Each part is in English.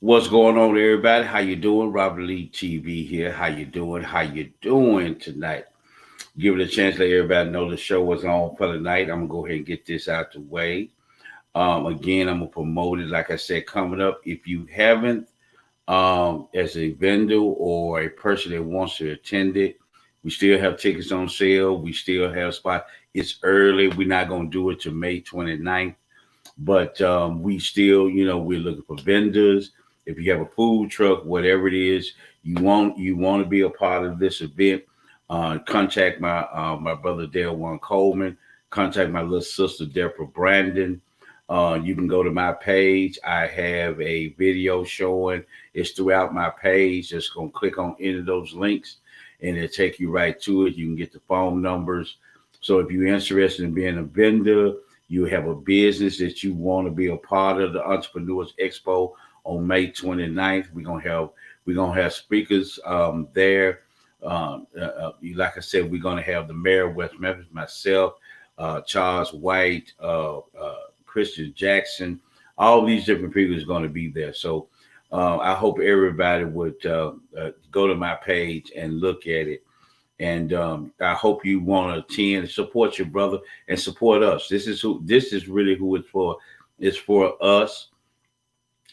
What's going on, everybody? How you doing? Robert Lee TV here. How you doing? How you doing tonight? Give it a chance. Let everybody know the show was on for the night. I'm gonna go ahead and get this out the way. Again, I'm gonna promote it. Like I said, coming up. If you haven't, as a vendor or a person that wants to attend it, we still have tickets on sale. We still have spots. It's early. We're not gonna do it till May 29th. But we still, we're looking for vendors. If you have a food truck, whatever it is you want to be a part of this event, contact my brother Dale Warren Coleman. Contact my little sister Deborah Brandon. You can go to my page. I have a video showing. It's throughout my page. Just gonna click on any of those links, and it'll take you right to it. You can get the phone numbers. So if you're interested in being a vendor, you have a business that you want to be a part of the Entrepreneurs Expo on May 29th. We're gonna have speakers there. Like I said, we're gonna have the mayor of West Memphis, myself, Charles White, Christian Jackson. All these different people is going to be there. So I hope everybody would go to my page and look at it. And I hope you want to attend and support your brother and support us. This is really who it's for. It's for us.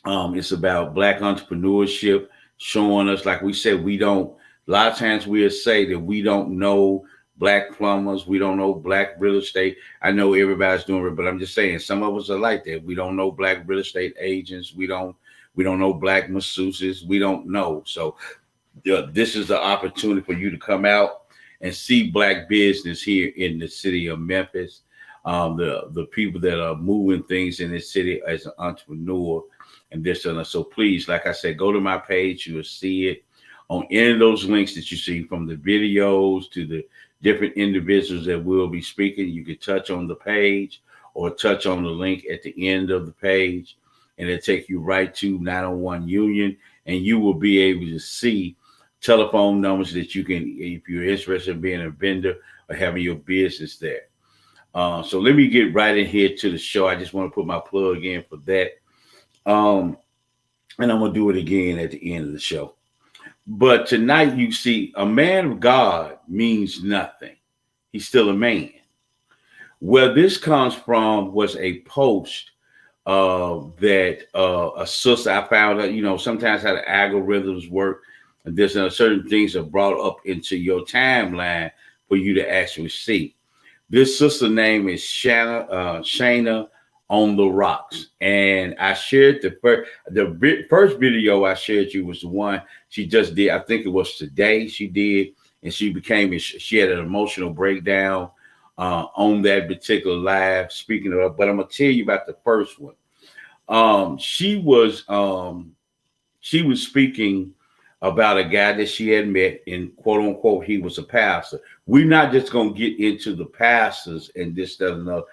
It's about black entrepreneurship, showing us, like we said, we don't. A lot of times we'll say that we don't know black plumbers, we don't know black real estate. I know everybody's doing it, but I'm just saying some of us are like that. We don't know black real estate agents. We don't know black masseuses. We don't know. So this is the opportunity for you to come out and see black business here in the city of Memphis. The people that are moving things in this city as an entrepreneur and this and that. So please, like I said, go to my page. You will see it on any of those links that you see, from the videos to the different individuals that will be speaking. You can touch on the page or touch on the link at the end of the page, and it'll take you right to 901 Union, and you will be able to see telephone numbers that you can, if you're interested in being a vendor or having your business there. So let me get right in here to the show. I just want to put my plug in for that. Um, and I'm going to do it again at the end of the show. But tonight, you see, a man of God means nothing. He's still a man. Where this comes from was a post that a sister I found out, sometimes how the algorithms work. And there's certain things are brought up into your timeline for you to actually see. This sister name is Shana on the Rocks, and I shared the first video I shared you was the one she just did. I think it was today she did, and she had an emotional breakdown on that particular live. Speaking of, but I'm gonna tell you about the first one. She was speaking about a guy that she had met, and quote unquote, he was a pastor. We're not just gonna get into the pastors and this, that, and other.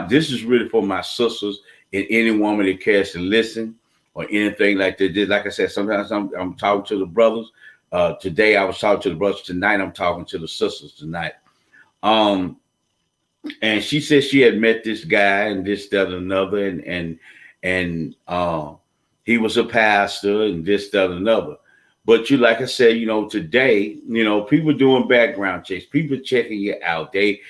This is really for my sisters and any woman that cares to listen or anything like that. Just like I said, sometimes I'm talking to the brothers. Today I was talking to the brothers. Tonight I'm talking to the sisters tonight. Um, and she said she had met this guy and this, that, and another, and he was a pastor and this, that, and another. But like I said, today, people doing background checks, people checking you out. They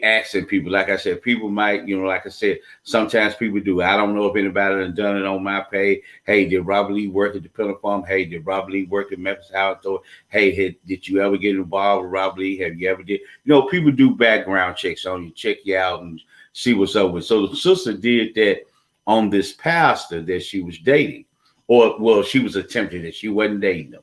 asking people. Like I said, people might, like I said, sometimes people do. I don't know if anybody done it on my page. Hey, did Robert Lee work at the Pillar Farm? Hey, did Robert Lee work at Memphis House Store? Hey, did you ever get involved with Robert Lee? Have you ever did? People do background checks on you, check you out and see what's up with. So the sister did that on this pastor that she was dating. Or, well, she was attempting it. She wasn't dating him.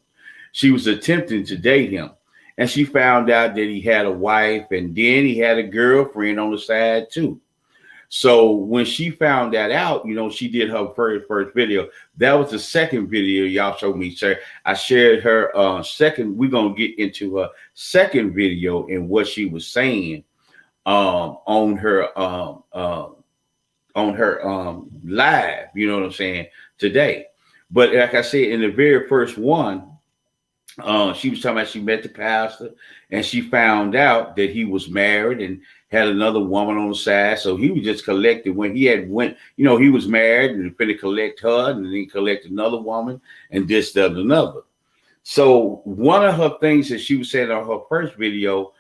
She was attempting to date him. And she found out that he had a wife, and then he had a girlfriend on the side too. So when she found that out, she did her first video. That was the second video y'all showed me, sir. I shared her second. We're going to get into her second video and what she was saying on her live, you know what I'm saying, today. But like I said, in the very first one, she was talking about she met the pastor and she found out that he was married and had another woman on the side. So he was just collecting when he had went, he was married and finna collect her and then he collect another woman and this, that, and another. So one of her things that she was saying on her first video,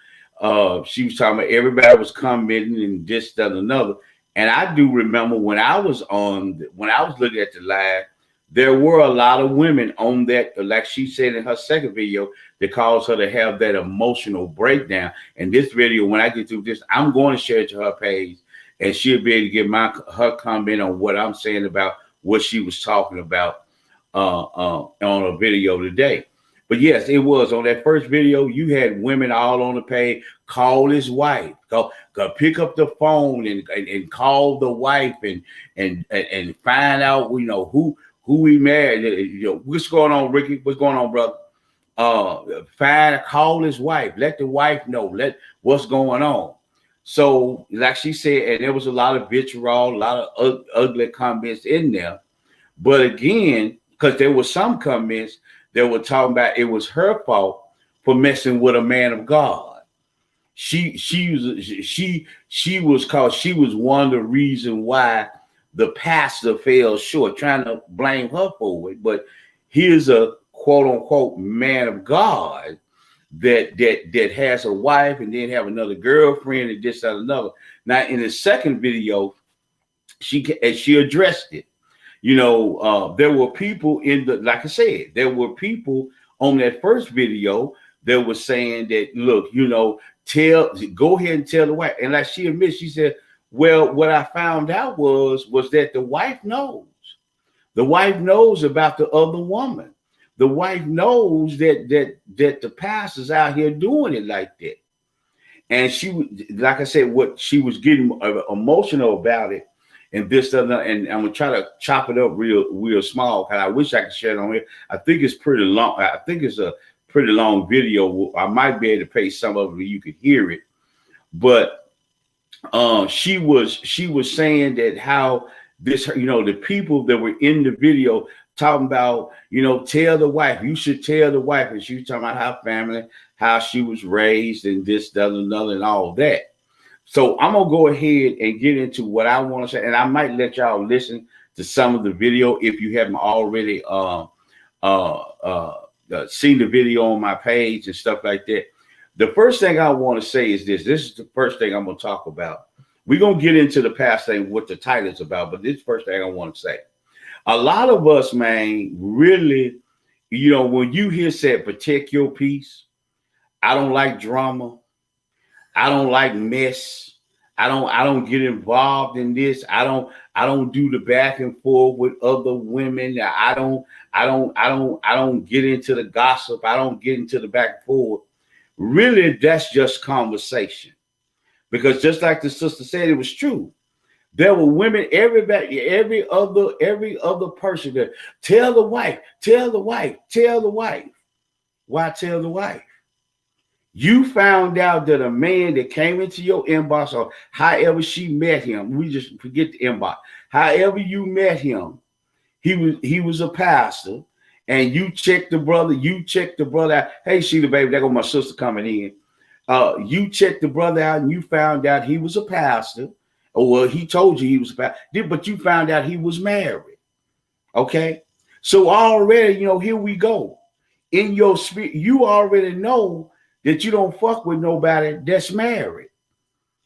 she was talking about everybody was commenting and this, that, and another. And I do remember when I was looking at the live, there were a lot of women on that, like she said in her second video, that caused her to have that emotional breakdown. And this video, when I get through this, I'm going to share it to her page, and she'll be able to get her comment on what I'm saying about what she was talking about on a video today. But yes, it was on that first video. You had women all on the page. Call his wife. Go pick up the phone and call the wife and find out who we married. What's going on, Ricky? What's going on, brother? Call his wife. Let the wife know. What's going on. So, like she said, and there was a lot of vitriol, a lot of ugly comments in there. But again, because there were some comments that were talking about it was her fault for messing with a man of God. She was one of the reasons why the pastor fell short, trying to blame her for it. But here's a quote unquote man of God that has a wife and then have another girlfriend and this, that, another. Now in the second video, she addressed it. There were people like I said, there were people on that first video that were saying that, look, go ahead and tell the wife. And like she admits, she said, well, what I found out was that the wife knows. The wife knows about the other woman. The wife knows that the pastor's out here doing it like that. And she, like I said, what she was getting emotional about it. And this and I'm gonna try to chop it up real small because I wish I could share it on here. I think it's pretty long. I think it's a pretty long video. I might be able to play some of it you could hear it. But she was saying that how this, the people that were in the video talking about, tell the wife. You should tell the wife. And she was talking about her family, how she was raised, and this, that, and another, and all that. So I'm gonna go ahead and get into what I want to say, and I might let y'all listen to some of the video if you haven't already seen the video on my page and stuff like that. The first thing I want to say is this. This is the first thing I'm gonna talk about. We're gonna get into the past thing, what the title is about, but this is the first thing I want to say. A lot of us, man, really, when you hear said protect your peace, I don't like drama. I don't like mess. I don't get involved in this. I don't do the back and forth with other women. I don't get into the gossip. I don't get into the back and forth. Really, that's just conversation. Because just like the sister said, it was true. There were women, everybody, every other person that tell the wife. Why tell the wife? You found out that a man that came into your inbox, or however she met him, we just forget the inbox. However you met him, he was a pastor, and you checked the brother. Out. Hey, Sheila, baby, there go my sister coming in. You checked the brother out, and you found out he was a pastor. Or well, he told you he was a pastor, but you found out he was married. Okay, so already, here we go. In your spirit, you already know that you don't fuck with nobody that's married.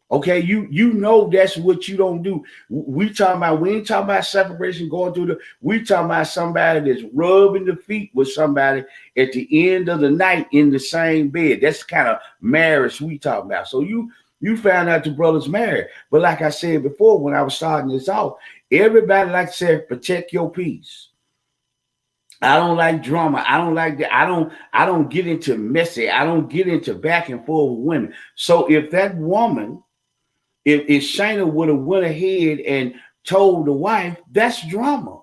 Okay, you know that's what you don't do. We ain't talking about separation going through we talking about somebody that's rubbing the feet with somebody at the end of the night in the same bed. That's the kind of marriage we talking about. So you found out the brother's married. But like I said before, when I was starting this off, everybody like to say, protect your peace. I don't like drama. I don't like that. I don't get into messy. I don't get into back and forth with women. So if that woman, if Shayna would have went ahead and told the wife, that's drama.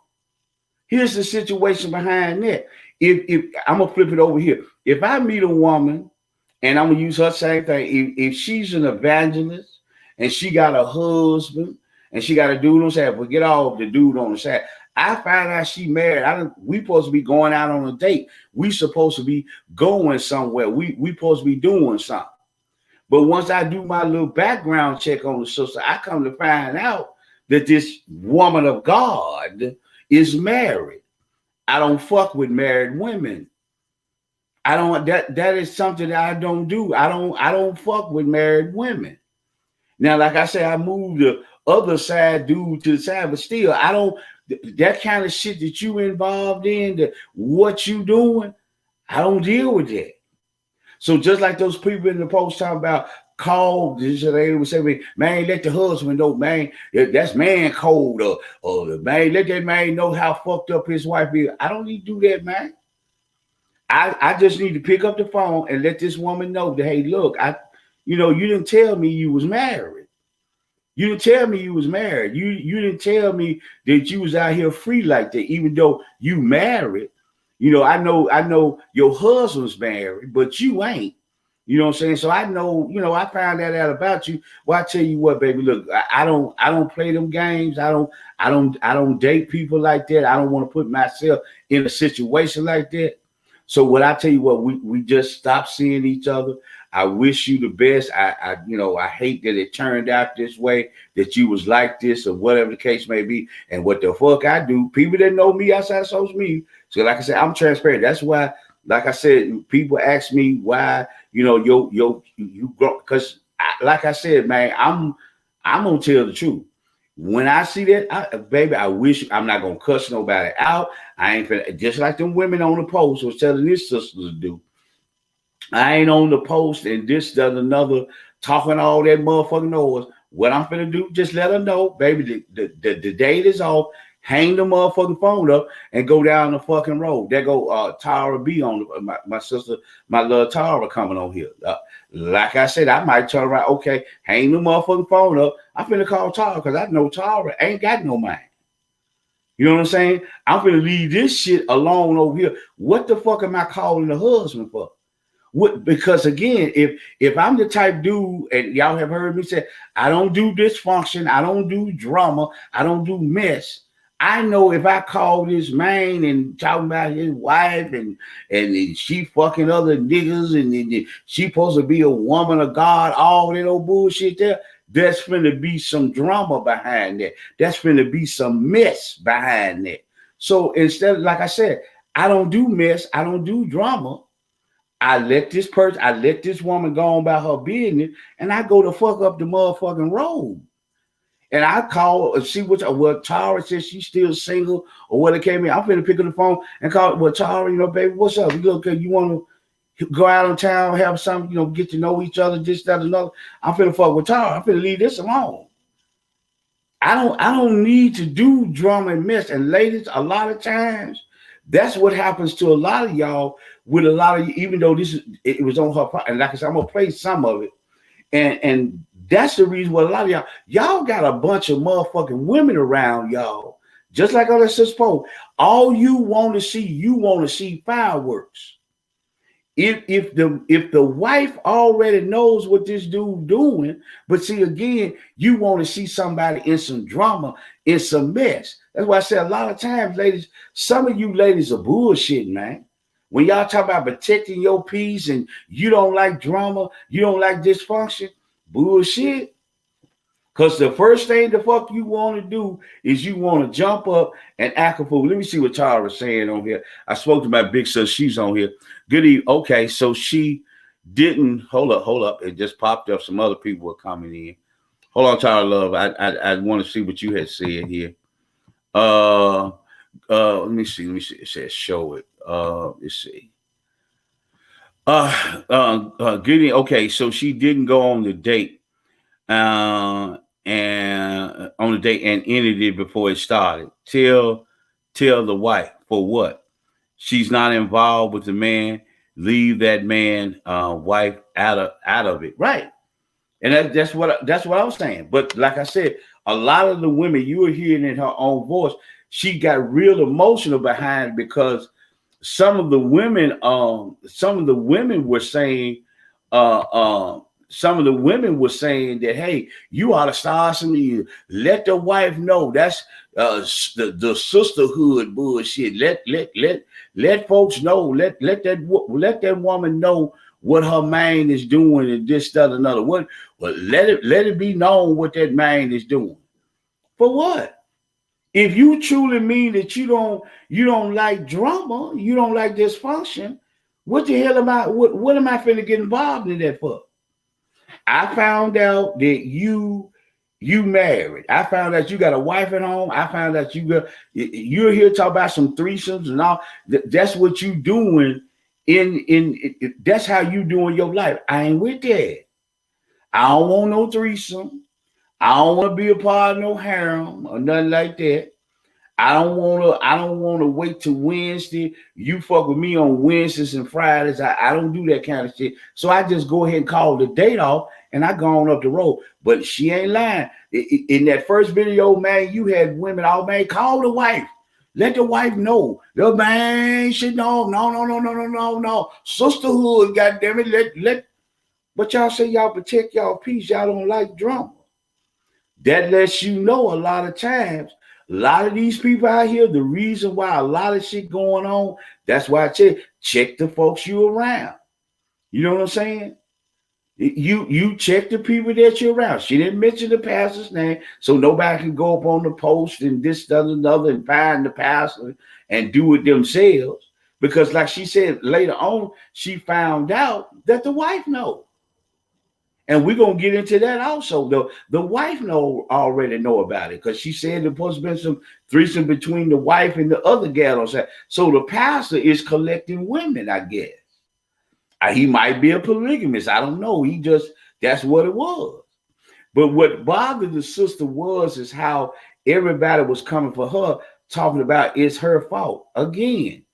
Here's the situation behind that. If I'm gonna flip it over here. If I meet a woman and I'm gonna use her same thing, if she's an evangelist and she got a husband and she got a dude on the side, forget all the dude on the side. I find out she married. We supposed to be going out on a date. We supposed to be going somewhere. We supposed to be doing something. But once I do my little background check on the sister, I come to find out that this woman of God is married. I don't fuck with married women. I don't that is something that I don't do. I don't fuck with married women. Now, like I said, I moved the other side dude to the side, but still, I don't that kind of shit that you involved in, that what you doing, I don't deal with that. So just like those people in the post talking about call, they would say, man, let the husband know, man, that's man code, or man, let that man know how fucked up his wife is. I don't need to do that, man. I just need to pick up the phone and let this woman know that, hey, look, you didn't tell me you was married. You didn't tell me you was married. You didn't tell me that you was out here free like that, even though you married. I know your husband's married, but you ain't. You know what I'm saying? So I know, I found that out about you. Well, I tell you what, baby, look, I don't play them games. I don't date people like that. I don't want to put myself in a situation like that. So what I tell you what, we just stopped seeing each other. I wish you the best. I hate that it turned out this way, that you was like this or whatever the case may be. And what the fuck I do, people that know me outside social media. So like I said, I'm transparent. That's why, like I said, people ask me why, you grow, because like I said, man, I'm gonna tell the truth. When I see that, baby, I wish I'm not gonna cuss nobody out. I ain't finna, just like them women on the post was telling this sister to do. I ain't on the post and this, that, another, talking all that motherfucking noise. What I'm finna do, just let her know, baby, the date is off. Hang the motherfucking phone up and go down the fucking road. There go Tara B on my sister, my little Tara coming on here. Like I said, I might turn around. Okay, hang the motherfucking phone up. I'm finna call Tara because I know Tara ain't got no mind. You know what I'm saying? I'm finna leave this shit alone over here. What the fuck am I calling the husband for? What? Because again, if I'm the type dude, and y'all have heard me say, I don't do dysfunction, I don't do drama, I don't do mess. I know if I call this man and talking about his wife and she fucking other niggas and she supposed to be a woman of God, all that old bullshit there, there's finna be some drama behind that. That's finna be some mess behind that. So instead, like I said, I don't do mess, I don't do drama. I let this woman go on about her business, and I go to fuck up the motherfucking road. And I call and see what Tara says she's still single or what it came in. I'm finna pick up the phone and call, well, Tara, baby, what's up? You want to go out in town, have something, get to know each other, this, that, another. I'm finna fuck with Tara. I'm finna leave this alone. I don't need to do drama and mess. And ladies, a lot of times, that's what happens to a lot of y'all with a lot of, even though it was on her part. And like I said, I'm gonna play some of it. And that's the reason why a lot of y'all got a bunch of motherfucking women around y'all. Just like on the sister post. All you want to see fireworks. If the wife already knows what this dude doing, but see again, you want to see somebody in some drama, in some mess. That's why I say a lot of times, ladies, some of you ladies are bullshitting, man. When y'all talk about protecting your peace and you don't like drama, you don't like dysfunction, bullshit. Because the first thing the fuck you want to do is you want to jump up and act a fool. Let me see what Tara's saying on here. I spoke to my big sister. She's on here. Good evening. Okay, so she didn't. Hold up. It just popped up. Some other people were coming in. Hold on, Tara Love. I want to see what you had said here. Let me see. It says show it. Let's see. Good. Okay, so she didn't go on the date. And on the date and ended it before it started. Tell the wife for what? She's not involved with the man. Leave that man, wife out of it, right? And that's what I was saying. But like I said, a lot of the women you were hearing in her own voice, she got real emotional behind it because some of the women were saying, some of the women were saying that, hey, you ought to start something. Let the wife know. That's the sisterhood bullshit. Let folks know. Let that woman know what her man is doing and this, that, another. What? Well, let it be known what that man is doing. For what? If you truly mean that you don't like drama, you don't like dysfunction, what the hell am I? What am I finna get involved in that for? I found out that you married. I found out you got a wife at home. I found out you're here to talk about some threesomes and all. That's what you doing that's how you doing your life. I ain't with that. I don't want no threesome. I don't want to be a part of no harem or nothing like that. I don't wanna wait till Wednesday. You fuck with me on Wednesdays and Fridays. I don't do that kind of shit. So I just go ahead and call the date off and I go on up the road. But she ain't lying. In that first video, man, you had women, oh man, call the wife. Let the wife know. The man should know. No. Sisterhood, goddamn it. But y'all say y'all protect y'all peace. Y'all don't like drama. That lets you know a lot of times. A lot of these people out here, the reason why a lot of shit going on, that's why I check the folks you around. You know what I'm saying? You check the people that you're around. She didn't mention the pastor's name, so nobody can go up on the post and this, that, another, and find the pastor and do it themselves. Because like she said later on, she found out that the wife knows. And we're gonna get into that also. The wife already know about it because she said there's supposed to be some threesome between the wife and the other gal on side. So the pastor is collecting women, I guess. He might be a polygamist. I don't know. That's what it was. But what bothered the sister is how everybody was coming for her, talking about it's her fault. Again,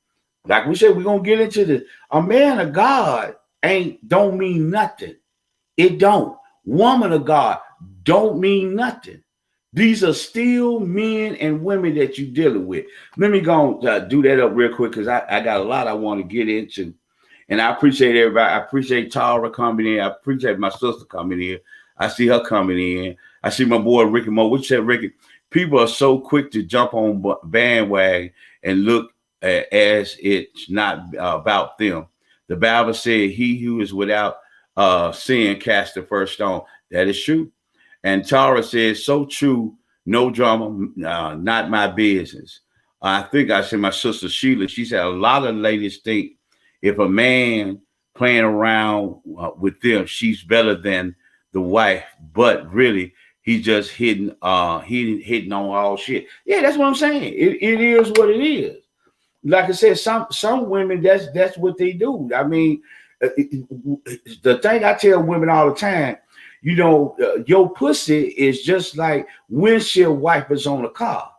like we said, we're gonna get into this. A man of God don't mean nothing. It don't. Woman of God don't mean nothing. These are still men and women that you're dealing with. Let me go do that up real quick because I got a lot I want to get into. And I appreciate everybody. I appreciate Tara coming in. I appreciate my sister coming in. I see her coming in. I see my boy Ricky Mo. What you said, Ricky? People are so quick to jump on bandwagon and look as it's not about them. The Bible said, he who is without sin cast the first stone. That is true. And Tara says, so true, no drama, not my business. I think I said my sister Sheila, she said a lot of ladies think if a man playing around with them, she's better than the wife, but really he just hitting on all shit. Yeah, that's what I'm saying. It is what it is. Like I said, some women, that's what they do. I mean, the thing I tell women all the time, your pussy is just like windshield wipers on a car.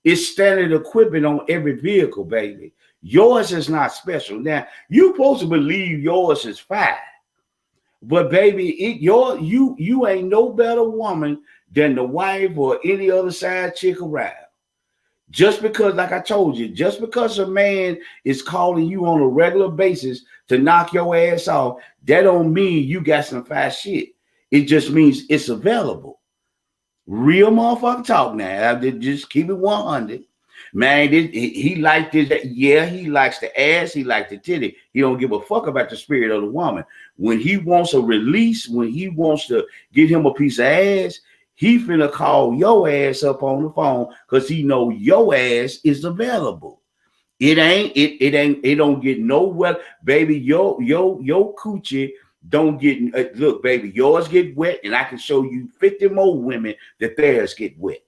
It's standard equipment on every vehicle, baby. Yours is not special. Now, you're supposed to believe yours is fine. But baby, you ain't no better woman than the wife or any other side chick around. Just because, like I told you, just because a man is calling you on a regular basis to knock your ass off, that don't mean you got some fast shit. It just means it's available. Real motherfucker talk now. Just keep it 100. Man, he liked this. Yeah, he likes the ass. He likes the titty. He don't give a fuck about the spirit of the woman. When he wants a release, when he wants to get him a piece of ass, he finna call your ass up on the phone because he know your ass is available. It don't get nowhere, baby. Your coochie don't get look, baby. Yours get wet, and I can show you 50 more women that theirs get wet.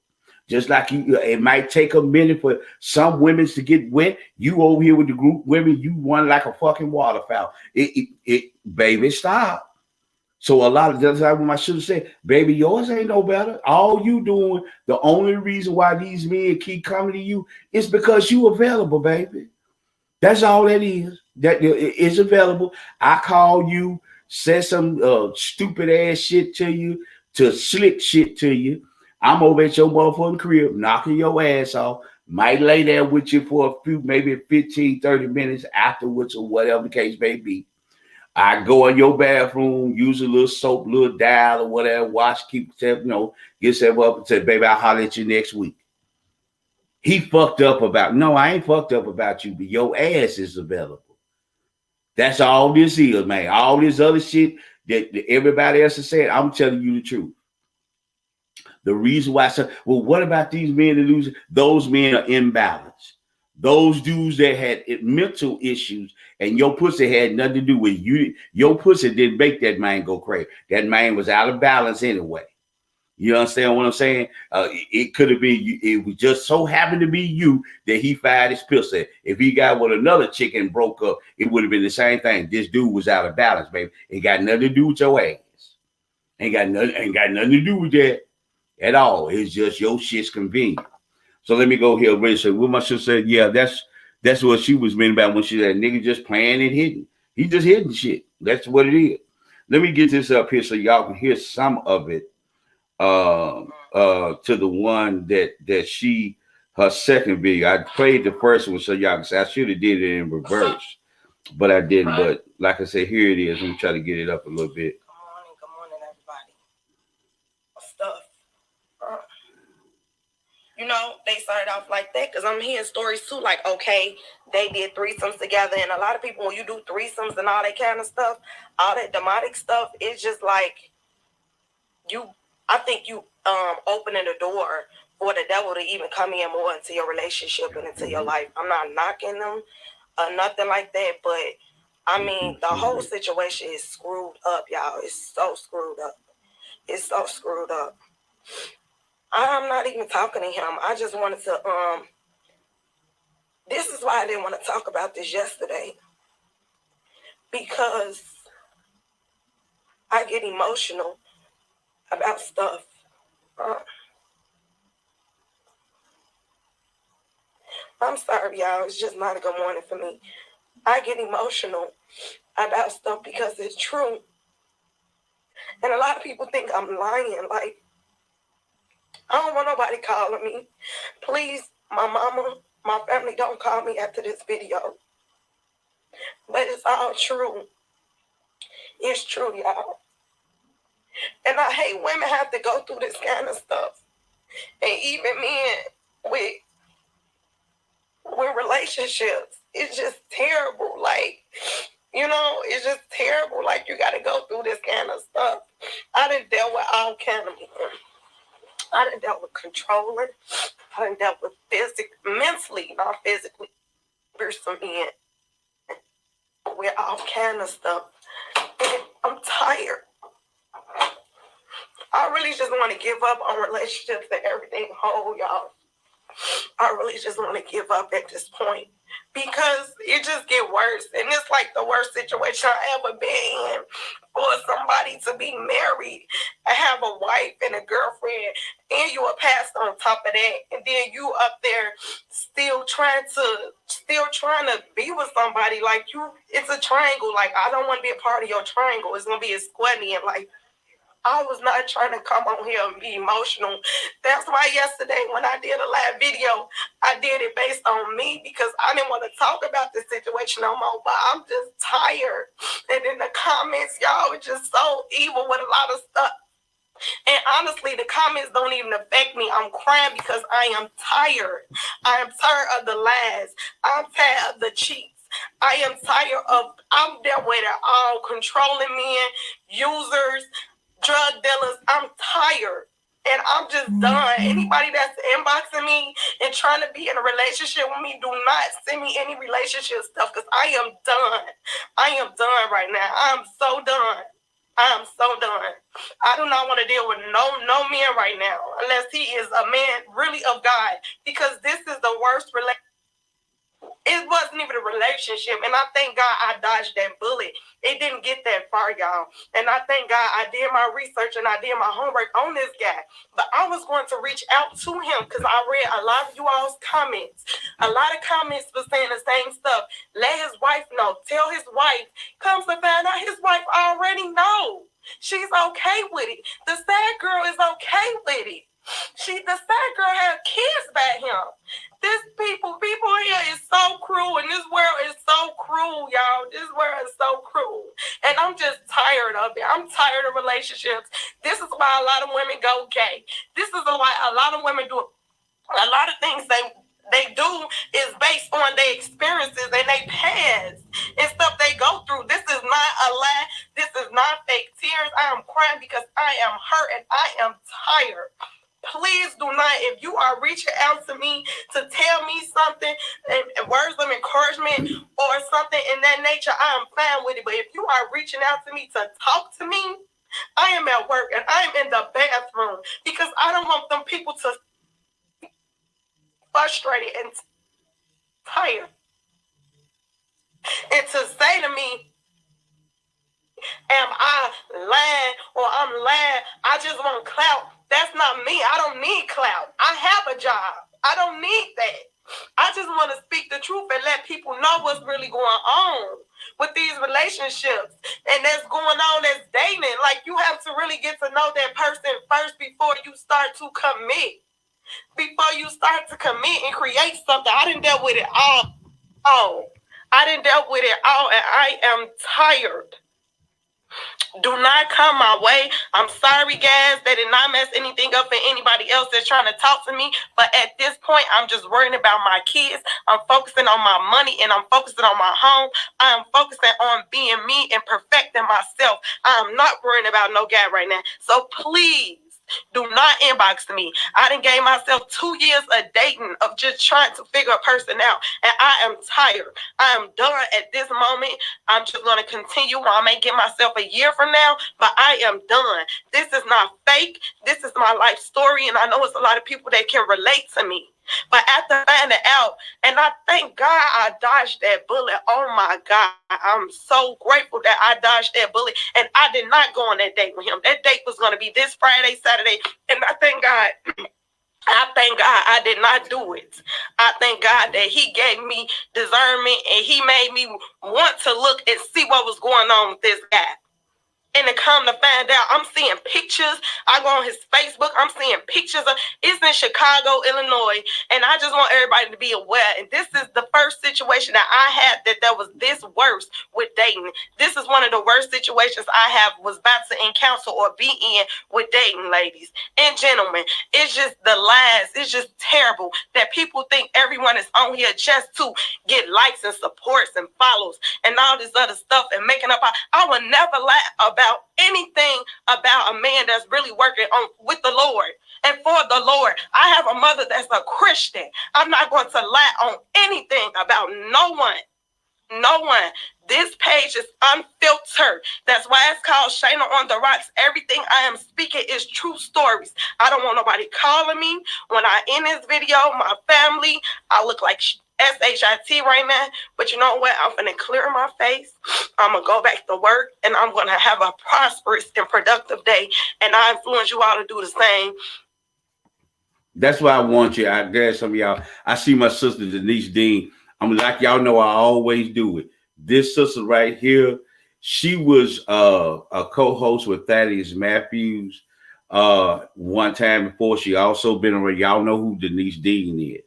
Just like it might take a minute for some women to get wet. You over here with the group women, you run like a fucking waterfowl. Baby, stop. So a lot of that's like what I should have said, baby, yours ain't no better. All you doing, the only reason why these men keep coming to you is because you available, baby. That's all that is. That is available. I call you, say some stupid ass shit to you, to slick shit to you. I'm over at your motherfucking crib, knocking your ass off. Might lay there with you for a few, maybe 15, 30 minutes afterwards or whatever the case may be. I go in your bathroom, use a little soap, little dial or whatever, wash, keep yourself, get yourself up and say, baby, I'll holler at you next week. He fucked up about, no, I ain't fucked up about you, but your ass is available. That's all this is, man. All this other shit that everybody else has said, I'm telling you the truth. The reason why I said, well, what about these men that lose? Those men are imbalanced. Those dudes that had mental issues and your pussy had nothing to do with you. Your pussy didn't make that man go crazy. That man was out of balance anyway. You understand what I'm saying? It could have been, it was just so happened to be you that he fired his pistol. If he got with another chick and broke up, it would have been the same thing. This dude was out of balance, baby. It got nothing to do with your ass. Ain't got nothing to do with that at all. It's just your shit's convenient. So let me go here, Rich. So what my sister said, yeah, that's what she was meaning about when she said nigga just playing and hitting. He just hitting shit. That's what it is. Let me get this up here so y'all can hear some of it. To the one that she her second video. I played the first one so y'all can say I should have did it in reverse, but I didn't. But like I said, here it is. Let me try to get it up a little bit. Good morning, everybody. Stuff. They started off like that because I'm hearing stories too. Like, okay, they did threesomes together, and a lot of people when you do threesomes and all that kind of stuff, all that demonic stuff, it's just like I think you opening the door for the devil to even come in more into your relationship and into your life. I'm not knocking them or nothing like that, but I mean the whole situation is screwed up, y'all. It's so screwed up. It's so screwed up. I'm not even talking to him. I just wanted to this is why I didn't want to talk about this yesterday, because I get emotional about stuff. I'm sorry, y'all. It's just not a good morning for me. I get emotional about stuff because it's true. And a lot of people think I'm lying. Like, I don't want nobody calling me. Please, my mama, my family, don't call me after this video. But it's all true. It's true, y'all. And I hate women have to go through this kind of stuff. And even men with relationships. It's just terrible. Like, it's just terrible. Like, you got to go through this kind of stuff. I done dealt with all kind of men. I done dealt with controlling. I done dealt with mentally, not physically. There's some men with all kind of stuff. And I'm tired. I really just want to give up on relationships and everything whole, y'all. I really just want to give up at this point because it just get worse. And it's like the worst situation I ever been in for somebody to be married and have a wife and a girlfriend and you a pastor on top of that. And then you up there still trying to be with somebody. Like, it's a triangle. Like, I don't want to be a part of your triangle. It's going to be a square. Like, I was not trying to come on here and be emotional. That's why yesterday when I did a live video, I did it based on me because I didn't want to talk about this situation no more, but I'm just tired. And in the comments, y'all, it's just so evil with a lot of stuff. And honestly, the comments don't even affect me. I'm crying because I am tired. I am tired of the lies. I'm tired of the cheats. I am tired of, I'm there with it all, controlling men, users, drug dealers. I'm tired and I'm just done. Anybody that's inboxing me and trying to be in a relationship with me, do not send me any relationship stuff because I am done. I am done right now. I'm so done. I am so done. I do not want to deal with no man right now unless he is a man really of God, because this is the worst relationship. It wasn't even a relationship. And I thank God I dodged that bullet. It didn't get that far, y'all. And I thank God I did my research and I did my homework on this guy. But I was going to reach out to him because I read a lot of you all's comments. A lot of comments were saying the same stuff. Let his wife know. Tell his wife. Comes to find out his wife already knows. She's okay with it. The sad girl is okay with it. The sad girl had kids by him. People here is so cruel, and this world is so cruel, y'all. This world is so cruel, and I'm just tired of it. I'm tired of relationships. This is why a lot of women go gay. This is why a lot of women do a lot of things they do is based on their experiences and their past and stuff they go through. crying because I am hurt and I am tired. Please do not, if you are reaching out to me to tell me something, and words of encouragement or something in that nature, I am fine with it. But if you are reaching out to me to talk to me, I am at work and I am in the bathroom because I don't want them people to be frustrated and tired. And to say to me, am I lying or I'm lying? I just want clout. That's not me. I don't need clout. I have a job. I don't need that. I just want to speak the truth and let people know what's really going on with these relationships. And that's going on as dating. Like, you have to really get to know that person first before you start to commit. Before you start to commit and create something. I didn't deal with it all. I didn't deal with it all, and I am tired. Do not come my way. I'm sorry, guys. That did not mess anything up for anybody else that's trying to talk to me. But at this point, I'm just worrying about my kids. I'm focusing on my money and I'm focusing on my home. I'm focusing on being me and perfecting myself. I'm not worrying about no guy right now. So please, do not inbox me. I done gave myself 2 years of dating, of just trying to figure a person out. And I am tired. I am done at this moment. I'm just going to continue. I may give myself a year from now, but I am done. This is not fake. This is my life story. And I know it's a lot of people that can relate to me. But after finding out, and I thank God I dodged that bullet. Oh my God. I'm so grateful that I dodged that bullet. And I did not go on that date with him. That date was going to be this Friday, Saturday. And I thank God. I thank God I did not do it. I thank God that he gave me discernment and he made me want to look and see what was going on with this guy. And to come to find out, I'm seeing pictures. I go on his Facebook. I'm seeing pictures of it's in Chicago, Illinois. And I just want everybody to be aware. And this is the first situation that I had that was this worse with dating. This is one of the worst situations I was about to encounter or be in with dating, ladies and gentlemen. It's just the lies. It's just terrible that people think everyone is on here just to get likes and supports and follows and all this other stuff and making up. I would never lie about anything about a man that's really working on with the Lord and for the Lord. I have a mother that's a Christian. I'm not going to lie on anything about no one. No one. This page is unfiltered. That's why it's called Shayna on the Rocks. Everything I am speaking is true stories. I don't want nobody calling me when I end this video. My family, I look like SHIT right now, but you know what? I'm gonna clear my face. I'm gonna go back to work, and I'm gonna have a prosperous and productive day. And I influence you all to do the same. That's why I want you. I guess some of y'all. I see my sister Denise Dean. I'm like y'all know. I always do it. This sister right here, she was a co-host with Thaddeus Matthews one time before. She also been around. Y'all know who Denise Dean is.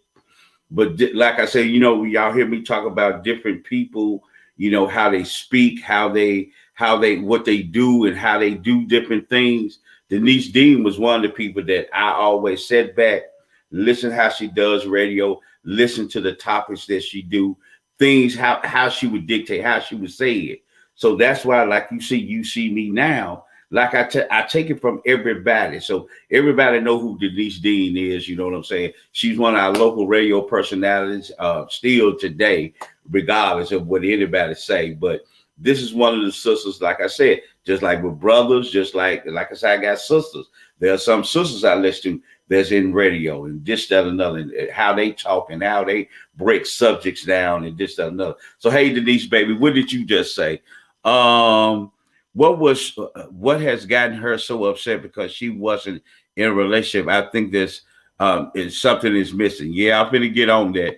But like I say, you know, y'all hear me talk about different people, you know, how they speak, what they do and how they do different things. Denise Dean was one of the people that I always sat back, listen how she does radio, listen to the topics that she do, things, how she would dictate, how she would say it. So that's why, like you see me now, like I take it from everybody. So everybody know who Denise Dean is. You know what I'm saying? She's one of our local radio personalities still today, regardless of what anybody say. But this is one of the sisters, like I said, just like with brothers, just like I said, I got sisters. There are some sisters I listen to that's in radio and this, that, another, and how they talk and how they break subjects down and this, that, another. So, hey, Denise, baby, what did you just say? What has gotten her so upset because she wasn't in a relationship? I think this is something is missing. Yeah, I'm gonna get on that.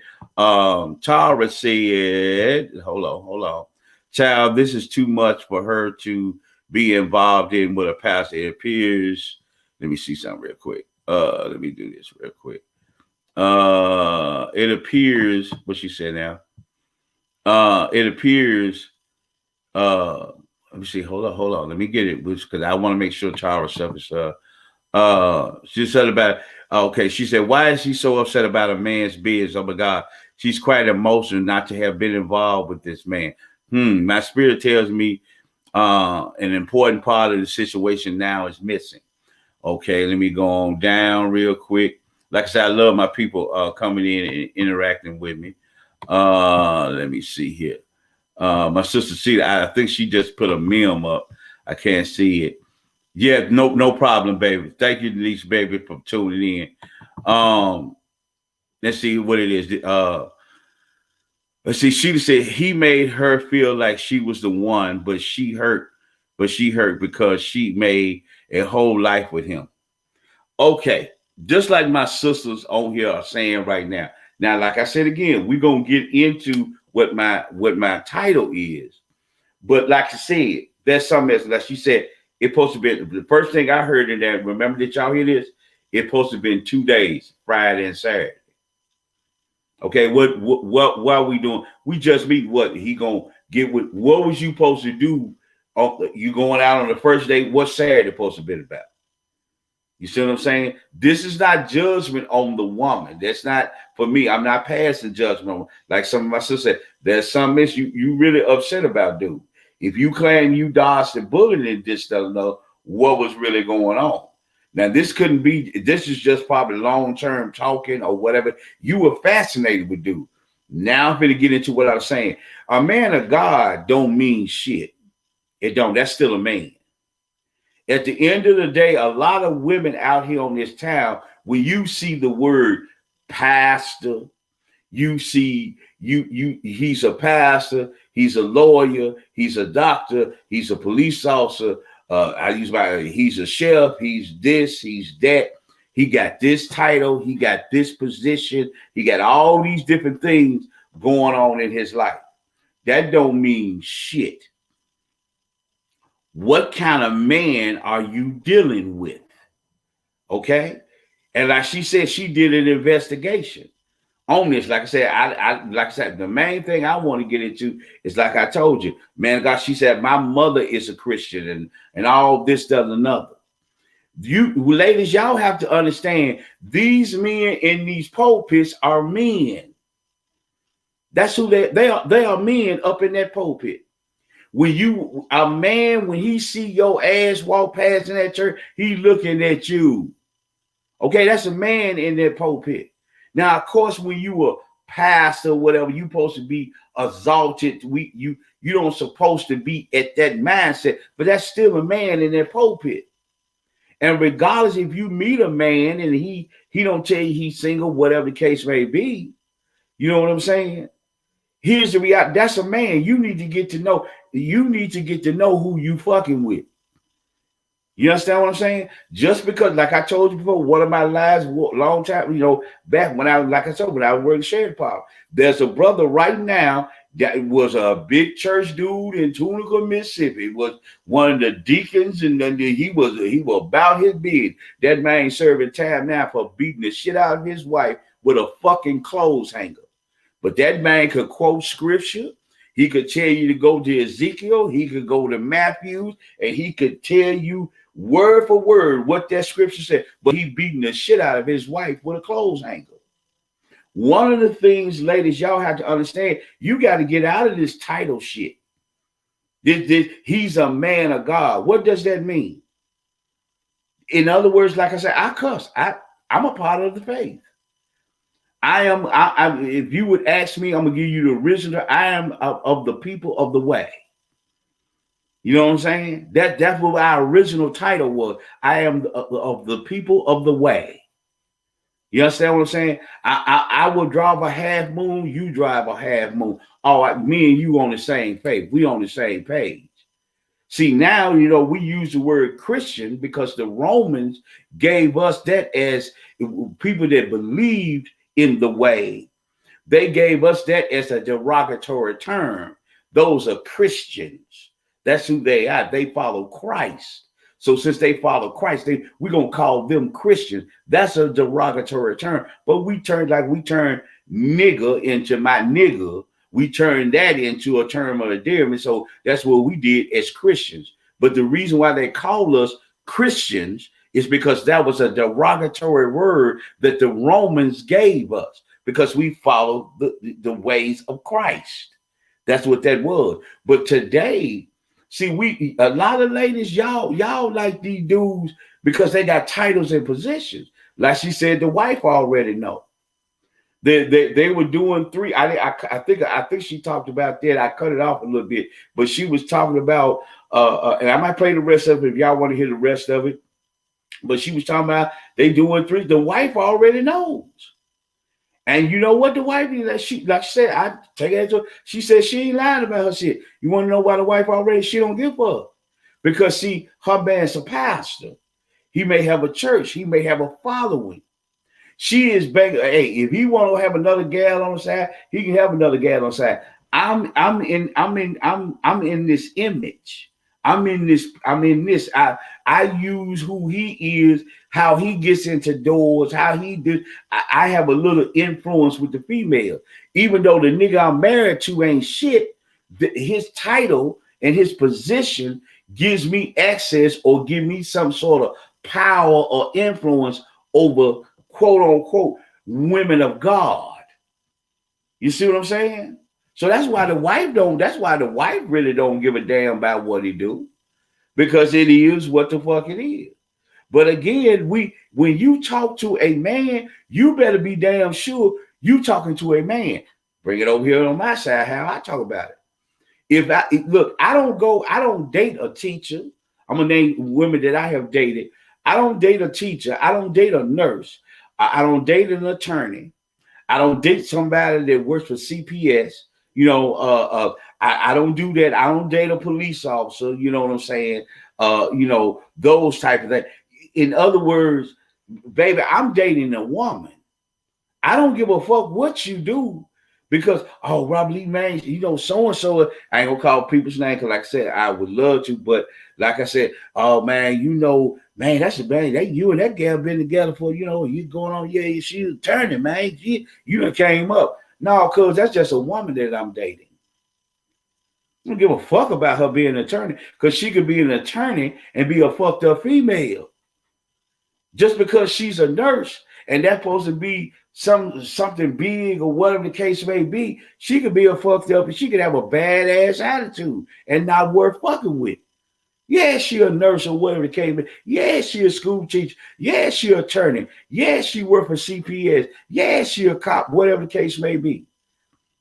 Tara said, hold on. Child, this is too much for her to be involved in with a pastor. It appears, let me see something real quick. Let me do this real quick. It appears, what she said now? It appears, let me see. Hold on. Let me get it, because I want to make sure Tara stuff is. She said about. Okay, she said, "Why is she so upset about a man's business? Oh my God, she's quite emotional not to have been involved with this man. My spirit tells me An important part of the situation now is missing. Okay, let me go on down real quick. Like I said, I love my people coming in and interacting with me. Let me see here. My sister Cedar, I think she just put a meme up. I can't see it. Yeah, no problem, baby. Thank you, Denise, baby, for tuning in. Let's see what it is. Let's see. She said he made her feel like she was the one, but she hurt because she made a whole life with him. Okay, just like my sisters on here are saying right now. Now, like I said again, we're gonna get into what my title is. But like I said, there's something else. Like she said, it's supposed to be the first thing I heard in that. Remember that y'all hear this? It's supposed to have been 2 days, Friday and Saturday. Okay, what are we doing? We just meet. What he gonna get with? What was you supposed to do? You going out on the first day? What's Saturday supposed to be about? You see what I'm saying? This is not judgment on the woman. That's not for me. I'm not passing judgment on. Like some of my sisters said, there's some issue you really upset about, dude. If you claim you dodged the bullet and just doesn't know what was really going on. Now, this couldn't be, this is just probably long-term talking or whatever. You were fascinated with dude. Now I'm going to get into what I was saying. A man of God don't mean shit. It don't. That's still a man. At the end of the day, a lot of women out here on this town, when you see the word pastor, you see he's a pastor, he's a lawyer, he's a doctor, he's a police officer, he's a chef, he's this, he's that. He got this title, he got this position, he got all these different things going on in his life. That don't mean shit. What kind of man are you dealing with? Okay. And like she said, she did an investigation on this. Like I said, the main thing I want to get into is, like I told you, man, God, she said, my mother is a Christian and all this, that, and another. You ladies, y'all have to understand these men in these pulpits are men. That's who they are. They are men up in that pulpit. When a man, when he see your ass walk past in that church, he looking at you. Okay, that's a man in that pulpit. Now, of course, when you a pastor, whatever, you supposed to be exalted. You don't supposed to be at that mindset, but that's still a man in that pulpit. And regardless if you meet a man and he don't tell you he's single, whatever the case may be, you know what I'm saying? Here's the reality. That's a man. You need to get to know. You need to get to know who you fucking with. You understand what I'm saying? Just because, like I told you before, one of my lives, long time, back when I was working Sheriff Department, there's a brother right now that was a big church dude in Tunica, Mississippi. He was one of the deacons, and then he was about his bid. That man serving time now for beating the shit out of his wife with a fucking clothes hanger. But that man could quote scripture. He could tell you to go to Ezekiel. He could go to Matthew, and he could tell you word for word what that scripture said. But he beating the shit out of his wife with a clothes hanger. One of the things, ladies, y'all have to understand, you got to get out of this title shit. He's a man of God. What does that mean? In other words, like I said, I cuss. I'm a part of the faith. I am. If you would ask me, I'm gonna give you the original. I am of the people of the way. You know what I'm saying? That's what our original title was. I am of the people of the way. You understand what I'm saying? I will drive a half moon. You drive a half moon. Oh, me and you on the same page. We on the same page. See, now, we use the word Christian because the Romans gave us that as people that believed in the way. They gave us that as a derogatory term. Those are Christians. That's who they are. They follow Christ. So since they follow Christ, we're going to call them Christians. That's a derogatory term. But we turn nigger into my nigger. We turned that into a term of endearment. So that's what we did as Christians. But the reason why they call us Christians is because that was a derogatory word that the Romans gave us because we followed the ways of Christ. That's what that was. But today, See, a lot of ladies, y'all like these dudes because they got titles and positions. Like she said, the wife already know. They were doing three. I think she talked about that. I cut it off a little bit, but she was talking about and I might play the rest of it if y'all want to hear the rest of it. But she was talking about they doing three. The wife already knows. And you know what the wife is? Like she said, I take it to. She said she ain't lying about her shit. You want to know why the wife already? She don't give up because see, her man's a pastor. He may have a church. He may have a following. She is begging. Hey, if he want to have another gal on the side, he can have another gal on the side. I'm in this image. I'm in this. I use who he is, how he gets into doors, how he did. I have a little influence with the female, even though the nigga I'm married to ain't shit. His title and his position gives me access or give me some sort of power or influence over quote unquote women of God. You see what I'm saying? So that's why the wife really don't give a damn about what he do, because it is what the fuck it is. But again, when you talk to a man, you better be damn sure you talking to a man. Bring it over here on my side, how I talk about it. I don't date a teacher. I'm gonna name women that I have dated. I don't date a teacher. I don't date a nurse. I don't date an attorney. I don't date somebody that works for CPS. You know, I don't do that. I don't date a police officer. You know what I'm saying? You know, those type of things. In other words, baby, I'm dating a woman. I don't give a fuck what you do because, oh, Robert Lee, man, you know, so-and-so, I ain't gonna call people's name because like I said, I would love to, but like I said, oh, man, you know, man, that's a man, you and that gal been together for, you know, you going on, yeah, she's turning, man, you done came up. No, cuz that's just a woman that I'm dating. I don't give a fuck about her being an attorney because she could be an attorney and be a fucked up female. Just because she's a nurse and that's supposed to be something big or whatever the case may be, she could be a fucked up and she could have a badass attitude and not worth fucking with. Yeah, she a nurse or whatever the case may be. Yeah, she a school teacher. Yeah, she an attorney. Yeah, she work for CPS. Yeah, she a cop, whatever the case may be.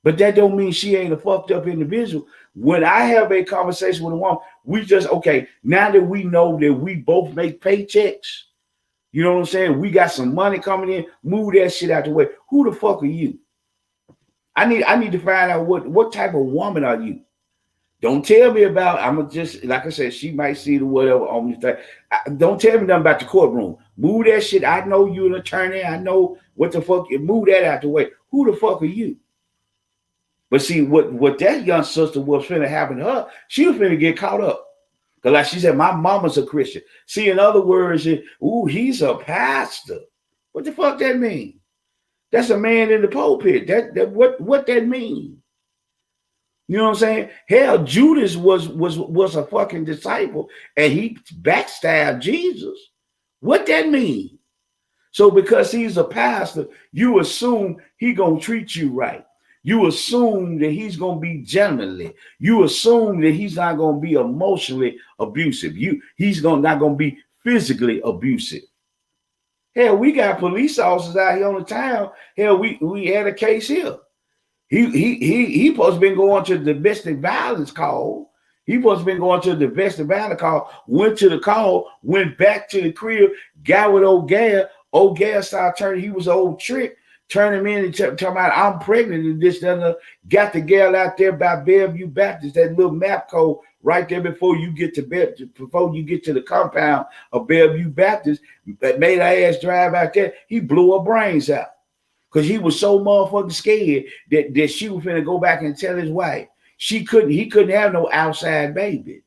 But that don't mean she ain't a fucked up individual. When I have a conversation with a woman, we just, okay, now that we know that we both make paychecks, you know what I'm saying? We got some money coming in, move that shit out the way. Who the fuck are you? I need to find out what type of woman are you? Don't tell me about, I'm just, like I said, she might see the whatever on me. Don't tell me nothing about the courtroom. Move that shit. I know you an attorney. I know what the fuck, move that out the way. Who the fuck are you? But see, what that young sister was finna happen to her, she was finna get caught up. Because like she said, my mama's a Christian. See, in other words, he's a pastor. What the fuck that mean? That's a man in the pulpit. What that mean? You know what I'm saying? Hell, Judas was a fucking disciple and he backstabbed Jesus. What that mean? So because he's a pastor, you assume he gonna treat you right. You assume that he's gonna be gentlemanly. You assume that he's not gonna be emotionally abusive. He's not gonna be physically abusive. Hell, we got police officers out here on the town. Hell, we had a case here. He supposed to been going to the domestic violence call. He supposed to been going to the domestic violence call. Went to the call. Went back to the crib. Got with old Gal. Old Gal started turning. He was an old trick. Turn him in and talking about I'm pregnant and this and got the gal out there by Bellevue Baptist, that little map code right there before you get to the compound of Bellevue Baptist. That made her ass drive out there. He blew her brains out because he was so motherfucking scared that she was finna go back and tell his wife he couldn't have no outside babies.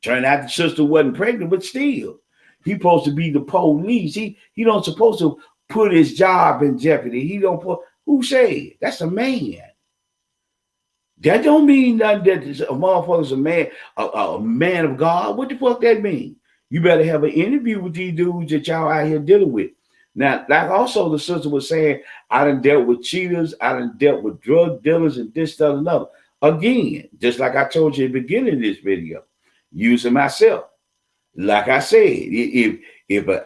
Turned out the sister wasn't pregnant, but still, he supposed to be the police. He don't supposed to put his job in jeopardy. He don't put, who said? That's a man. That don't mean nothing that a motherfucker's a man of God. What the fuck that mean? You better have an interview with these dudes that y'all out here dealing with. Now, like also the sister was saying, I done dealt with cheaters, I done dealt with drug dealers and this, that, and another. again, just like I told you at the beginning of this video, using myself. Like I said,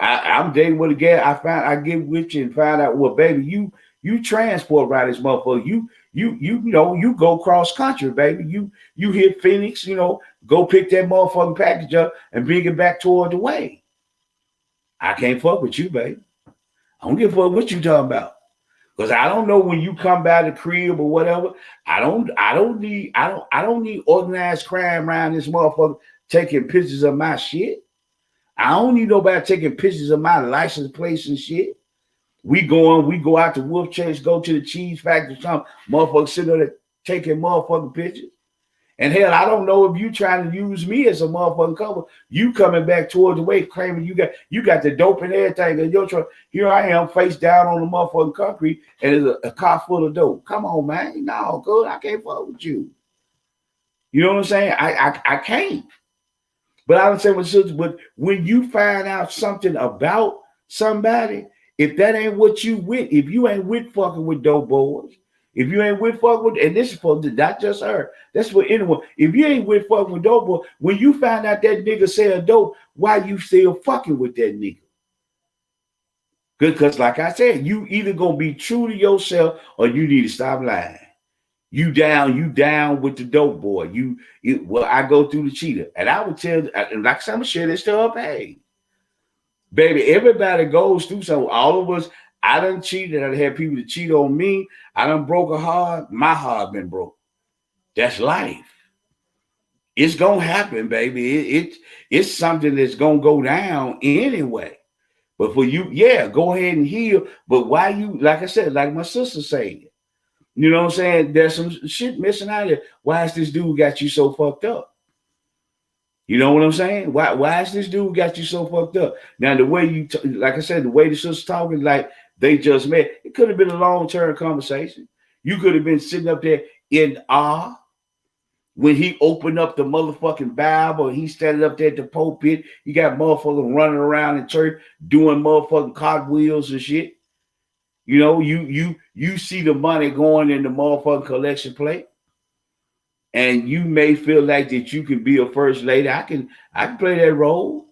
I'm dating with a girl, I get with you and find out, well, baby, you transport right this motherfucker. You go cross country, baby. You hit Phoenix, go pick that motherfucking package up and bring it back toward the way. I can't fuck with you, baby. I don't give a fuck what you talking about. Because I don't know when you come by the crib or whatever. I don't need organized crime around this motherfucker taking pictures of my shit. I don't need nobody taking pictures of my license plates and shit. We go out to Wolf Chase, go to the cheese factory, some motherfucker sitting there taking motherfucking pictures. And hell, I don't know if you trying to use me as a motherfucking cover. You coming back towards the way claiming you got the dope and everything in your truck. Here I am, face down on the motherfucking concrete, and there's a car full of dope. Come on, man. No, good. I can't fuck with you. You know what I'm saying? I can't. But I would say, but when you find out something about somebody, if that ain't what you with, if you ain't with fucking with dope boys, if you ain't with fucking with, and this is for not just her, that's for anyone. If you ain't with fucking with dope boy, when you find out that nigga sell dope, why you still fucking with that nigga? Because like I said, you either gonna be true to yourself or you need to stop lying. You down with the dope boy. Well, I go through the cheater. And I would tell, like some shit is still up, hey. Baby, everybody goes through something. All of us, I done cheated. I done had people to cheat on me. I done broke a heart. My heart been broke. That's life. It's gonna happen, baby. It's something that's gonna go down anyway. But for you, yeah, go ahead and heal. But why you, like I said, like my sister said, you know what I'm saying? There's some shit missing out there. Why is this dude got you so fucked up? You know what I'm saying? Why is this dude got you so fucked up? Now, the way you, like I said, the way the sister's talking, like they just met, it could have been a long-term conversation. You could have been sitting up there in awe when he opened up the motherfucking Bible and he standing up there at the pulpit. You got motherfuckers running around in church doing motherfucking cartwheels and shit. You know, you see the money going in the motherfucking collection plate, and you may feel like that you can be a first lady. I can play that role.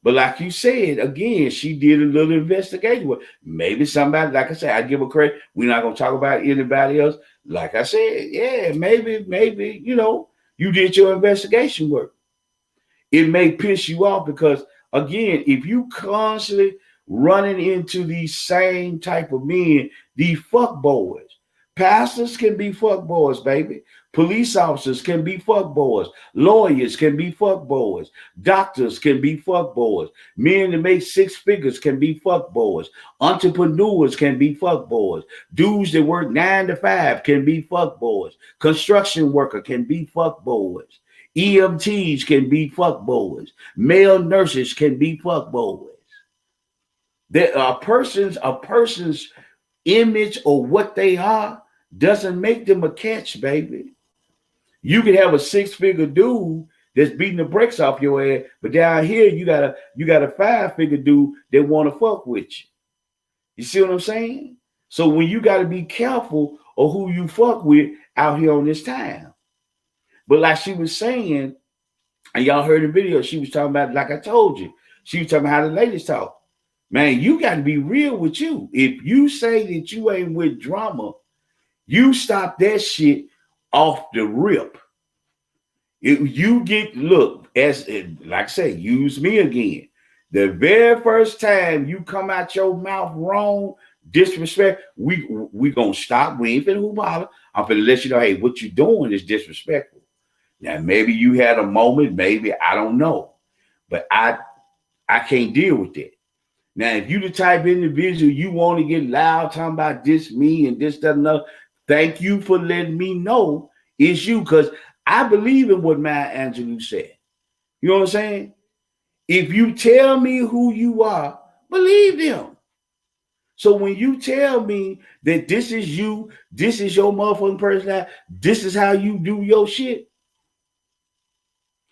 But like you said, again, she did a little investigation. Maybe somebody, like I said, I give her credit. We're not gonna talk about anybody else. Like I said, yeah, maybe, you did your investigation work. It may piss you off because, again, if you constantly running into these same type of men, these fuck boys. Pastors can be fuck boys, baby. Police officers can be fuck boys. Lawyers can be fuck boys. Doctors can be fuck boys. Men that make six figures can be fuck boys. Entrepreneurs can be fuck boys. Dudes that work 9 to 5 can be fuck boys. Construction worker can be fuck boys. EMTs can be fuck boys. Male nurses can be fuck boys. That a person's image or what they are doesn't make them a catch, baby. You can have a 6-figure dude that's beating the brakes off your ass, but down here you got a 5-figure dude that want to fuck with you. You see what I'm saying? So when you got to be careful of who you fuck with out here on this town. But like she was saying, and y'all heard the video, she was talking about, like I told you, she was talking about how the ladies talk. Man, you got to be real with you. If you say that you ain't with drama, you stop that shit off the rip. If you get, look, as like I say, use me again. The very first time you come out your mouth wrong, disrespect, we gonna stop. We ain't finna hoop holler. I'm finna let you know, hey, what you doing is disrespectful. Now, maybe you had a moment, maybe, I don't know. But I can't deal with that. Now, if you the type of individual you want to get loud talking about this, me, and this, that, and that, thank you for letting me know it's you, because I believe in what Maya Angelou said. You know what I'm saying? If you tell me who you are, believe them. So when you tell me that this is you, this is your motherfucking personality, this is how you do your shit,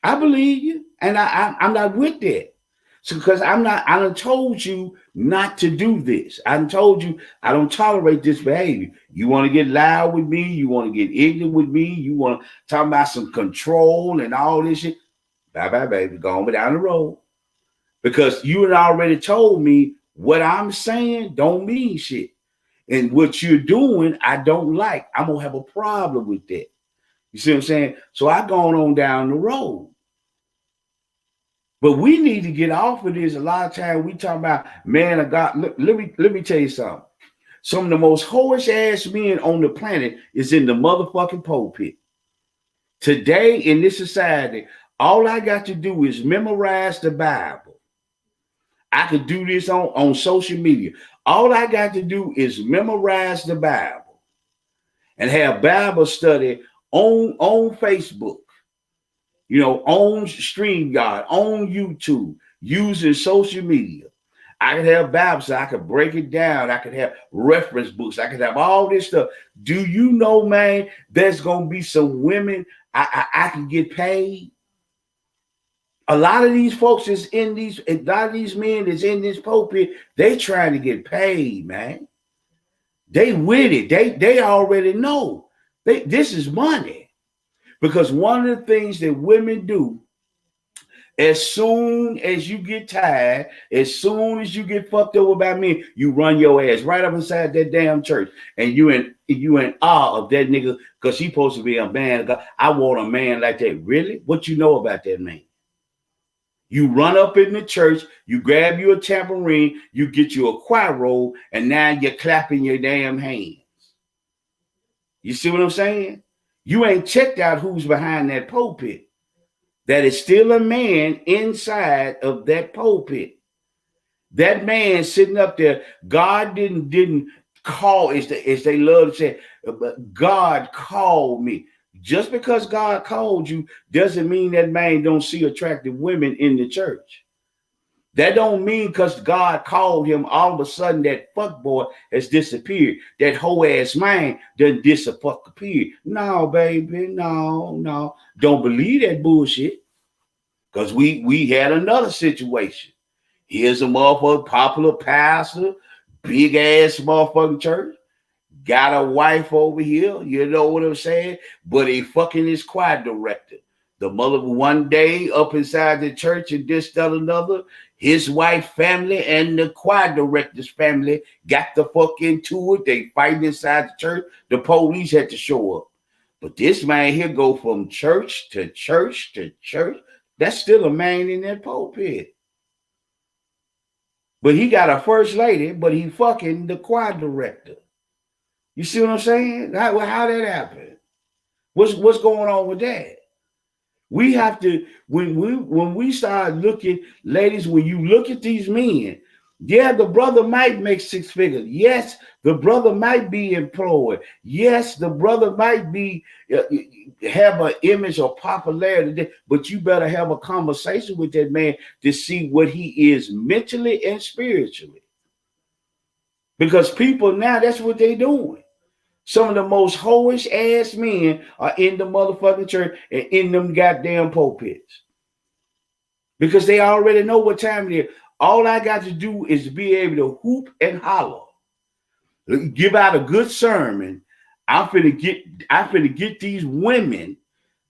I believe you, and I'm not with that. So because I done told you not to do this. I done told you I don't tolerate this behavior. You want to get loud with me, you want to get ignorant with me, you want to talk about some control and all this shit. Bye bye, baby. Go on down the road. Because you had already told me what I'm saying don't mean shit. And what you're doing, I don't like. I'm gonna have a problem with that. You see what I'm saying? So I gone on down the road. But we need to get off of this. A lot of times we talk about man of God. Let me tell you something. Some of the most whorish ass men on the planet is in the motherfucking pulpit. Today in this society, all I got to do is memorize the Bible. I could do this on social media. All I got to do is memorize the Bible and have Bible study on Facebook, on StreamYard, on YouTube, using social media. I could have Bible study. I could break it down. I could have reference books. I could have all this stuff. Do you know, man, there's going to be some women I can get paid? A lot of these folks a lot of these men that's in this pulpit, they trying to get paid, man. They with it. They already know. This is money. Because one of the things that women do, as soon as you get tired, as soon as you get fucked over by men, you run your ass right up inside that damn church. And you in awe of that nigga because he's supposed to be a man of God. I want a man like that. Really? What you know about that man? You run up in the church, you grab you a tambourine, you get you a choir roll, and now you're clapping your damn hands. You see what I'm saying? You ain't checked out who's behind that pulpit. That is still a man inside of that pulpit. That man sitting up there, God didn't call, as they love to say, but God called me. Just because God called you doesn't mean that man don't see attractive women in the church. That don't mean because God called him, all of a sudden that fuck boy has disappeared. That whole ass man doesn't disappear. No, baby, no. Don't believe that bullshit. Because we had another situation. Here's a motherfucker, popular pastor, big ass motherfucking church. Got a wife over here, you know what I'm saying? But he fucking his choir director. The mother one day up inside the church and this, that, another, his wife family and the choir director's family got the fuck into it. They fighting inside the church. The police had to show up. But this man here go from church to church to church. That's still a man in that pulpit. But he got a first lady, but he fucking the choir director. You see what I'm saying? How that happen? What's going on with that? We have to, when we start looking, ladies, when you look at these men, yeah, the brother might make six figures. Yes, the brother might be employed. Yes, the brother might be have an image or popularity, but you better have a conversation with that man to see what he is mentally and spiritually. Because people now, that's what they're doing. Some of the most hoish ass men are in the motherfucking church and in them goddamn pulpits. Because they already know what time it is. All I got to do is be able to hoop and holler. Give out a good sermon. I'm finna get these women,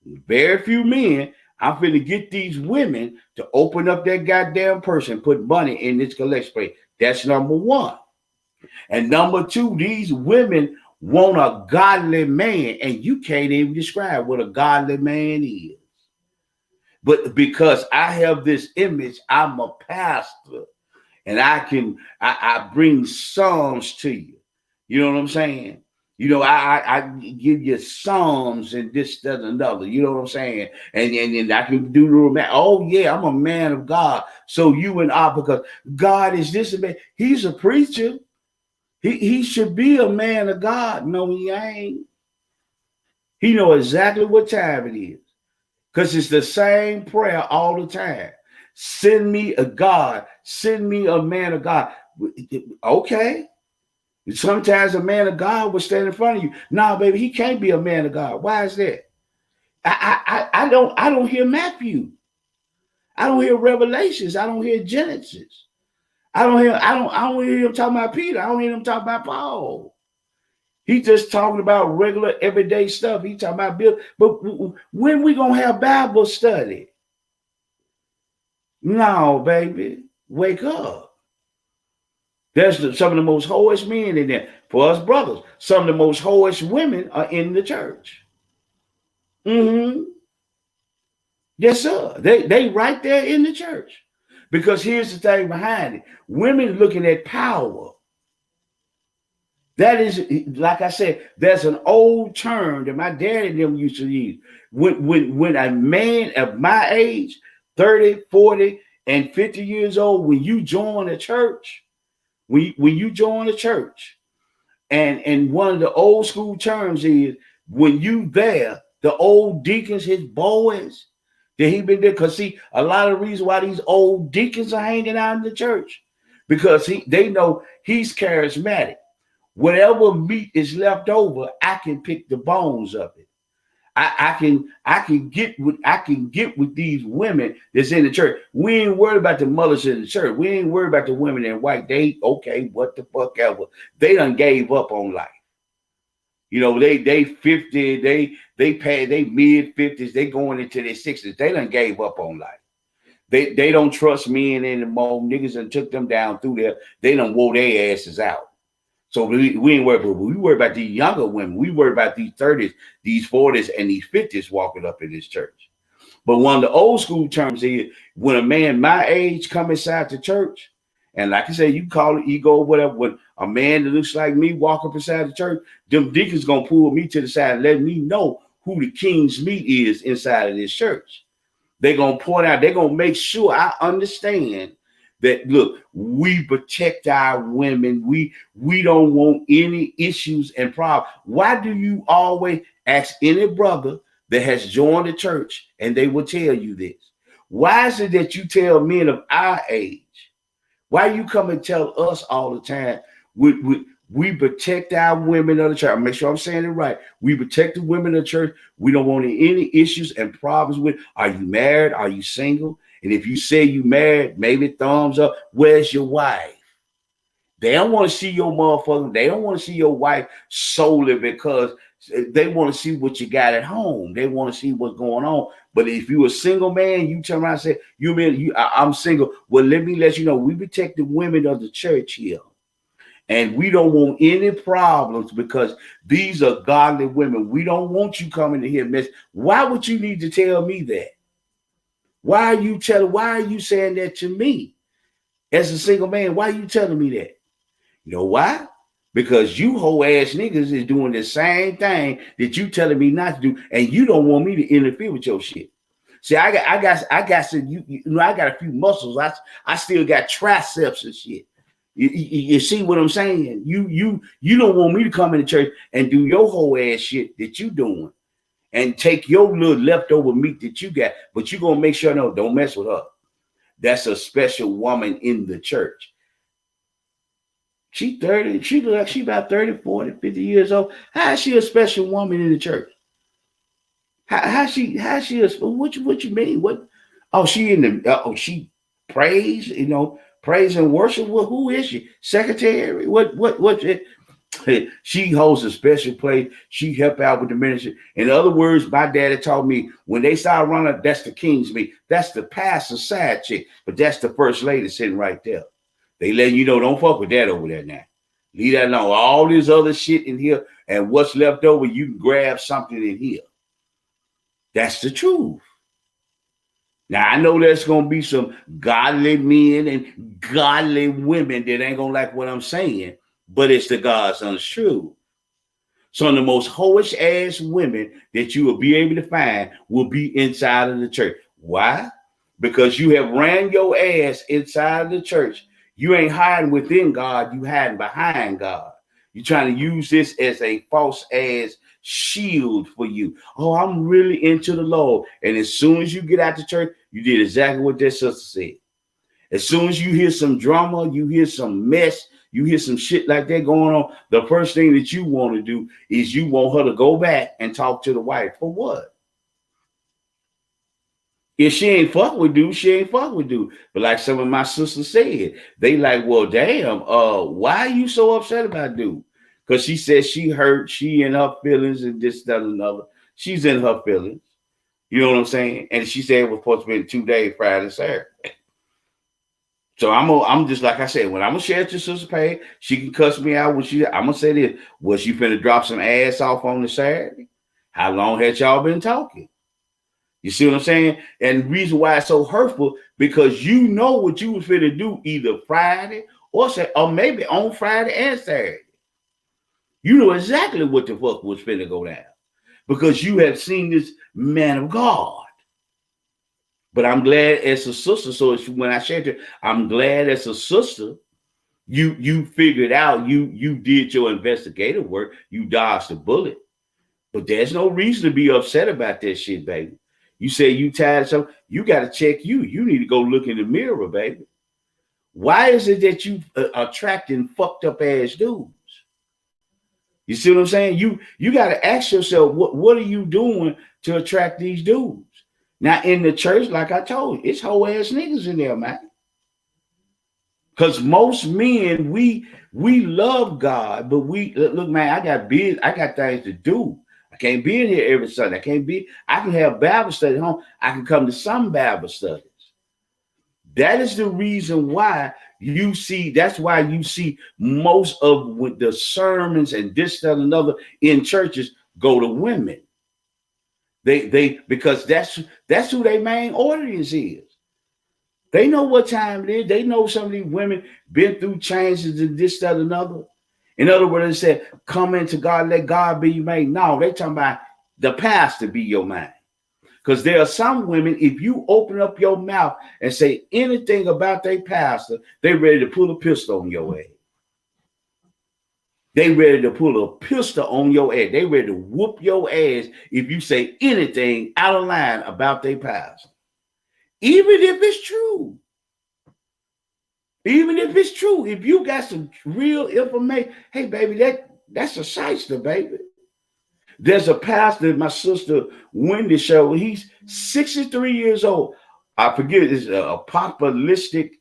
very few men, I'm finna get these women to open up that goddamn purse and put money in this collection plate. That's number one. And number two, these women want a godly man, and you can't even describe what a godly man is. But because I have this image, I'm a pastor, and I bring Psalms to you. You know what I'm saying? I give you Psalms and this, that, and another. You know what I'm saying? And I can do the romantic. Oh yeah, I'm a man of God. So you and I, because God is this man. He's a preacher. He should be a man of God. No, he ain't. He know exactly what time it is. Because it's the same prayer all the time. Send me a God. Send me a man of God. Okay. Sometimes a man of God will stand in front of you. No, baby, he can't be a man of God. Why is that? I don't hear Matthew. I don't hear Revelations. I don't hear Genesis. I don't hear him talking about Peter. I don't hear him talking about Paul. He just talking about regular everyday stuff. He talking about Bill. But when we gonna have Bible study? No, baby, wake up. There's some of the most holiest men in there. For us brothers, some of the most holiest women are in the church. Mm-hmm. Yes, sir. They right there in the church. Because here's the thing behind it. Women looking at power. That is, like I said, there's an old term that my daddy and them used to use. When a man of my age, 30, 40, and 50 years old, when you join a church, when you join a church, and one of the old school terms is when you there, the old deacons, his boys, that he been there. Because see, a lot of the reason why these old deacons are hanging out in the church, because they know he's charismatic. Whatever meat is left over, I can pick the bones of it. I can get with these women that's in the church. We ain't worried about the mothers in the church. We ain't worried about the women in white. They okay, what the fuck ever. They done gave up on life. You know, they 50, they mid 50s, they going into their 60s. They done gave up on life. They don't trust men anymore. Niggas done took them down through there. They done wore their asses out. So we ain't worried about, we worry about these younger women. We worry about these 30s, these 40s, and these 50s walking up in this church. But one of the old school terms is when a man my age come inside the church, and like I said, you call it ego or whatever, when a man that looks like me walk up inside the church, them deacons gonna pull me to the side and let me know who the king's meat is inside of this church. They're gonna point out, they're gonna make sure I understand that, look, we protect our women. We don't want any issues and problems. Why do you always ask any brother that has joined the church and they will tell you this? Why is it that you tell men of our age? Why you come and tell us all the time, we protect our women of the church? Make sure I'm saying it right. We protect the women of the church. We don't want any issues and problems with, are you married? Are you single? And if you say you married, maybe thumbs up. Where's your wife? They don't want to see your motherfucker. They don't want to see your wife solely because they want to see what you got at home. They want to see what's going on. But if you a single man, you turn around and say, I'm single. Well, let me let you know, we protect the women of the church here. And we don't want any problems because these are godly women. We don't want you coming to here mess. Why would you need to tell me that? Why are you saying that to me? As a single man, why are you telling me that? You know why? Because you whole ass niggas is doing the same thing that you telling me not to do, and you don't want me to interfere with your shit. See, I got some, you know, I got a few muscles. I still got triceps and shit. You see what I'm saying? You don't want me to come in the church and do your whole ass shit that you doing. And take your little leftover meat that you got, but you're going to make sure, no, don't mess with her. That's a special woman in the church. She 30, she look like she about 30, 40, 50 years old. How is she a special woman in the church? How she what you mean? What? Oh, she in the, she prays, you know, praise and worship. Well, who is she? Secretary? What? She holds a special place. She help out with the ministry. In other words, my daddy taught me when they start running, that's the king's meat. That's the pastor side chick, but that's the first lady sitting right there. They letting you know, don't fuck with that over there now. Leave that alone. All this other shit in here and what's left over, you can grab something in here. That's the truth. Now, I know there's going to be some godly men and godly women that ain't going to like what I'm saying, but it's the God's honest truth. Some of the most hoish ass women that you will be able to find will be inside of the church. Why? Because you have ran your ass inside of the church. You ain't hiding within God. You hiding behind God. You're trying to use this as a false ass shield for you. Oh, I'm really into the Lord. And as soon as you get out the church, you did exactly what that sister said. As soon as you hear some drama, you hear some mess, you hear some shit like that going on, the first thing that you want to do is you want her to go back and talk to the wife. For what? If she ain't fuck with dude, she ain't fuck with dude. But like some of my sisters said, they like, well, damn, why are you so upset about dude? Because she said she hurt, she in her feelings and this, that, and another. She's in her feelings. You know what I'm saying? And she said it was supposed to be 2 days, Friday and Saturday. So I'm just like I said, when I'm gonna share it to Sister Pay, she can cuss me out when I'm gonna say this. Was she finna drop some ass off on the Saturday? How long had y'all been talking? You see what I'm saying? And the reason why it's so hurtful, because you know what you was finna do either Friday or maybe on Friday and Saturday. You know exactly what the fuck was finna go down because you have seen this man of God. But I'm glad as a sister. So when I shared it, I'm glad as a sister, you figured out, you did your investigative work, you dodged the bullet. But there's no reason to be upset about that shit, baby. You say you tired of something, you got to check you. You need to go look in the mirror, baby. Why is it that you attracting fucked up ass dudes? You see what I'm saying? You got to ask yourself, what are you doing to attract these dudes? Now in the church, like I told you, it's whole ass niggas in there, man. Because most men, we love God, but look, man, I got things to do. I can't be in here every Sunday. I can have Bible study at home. I can come to some Bible studies. That is the reason why that's why you see most of the sermons and this, that, and another in churches go to women. Because that's who their main audience is. They know what time it is. They know some of these women been through changes and this, that, and another. In other words, they said, come into God, let God be your man. No, they talking about the pastor be your man. Because there are some women, if you open up your mouth and say anything about their pastor, they ready to pull a pistol on your head. They ready to pull a pistol on your head. They ready to whoop your ass if you say anything out of line about their pastor. Even if it's true. Even if it's true. If you got some real information, hey, baby, that's a shyster, baby. There's a pastor, my sister Wendy showed. He's 63 years old. I forget, it's a populistic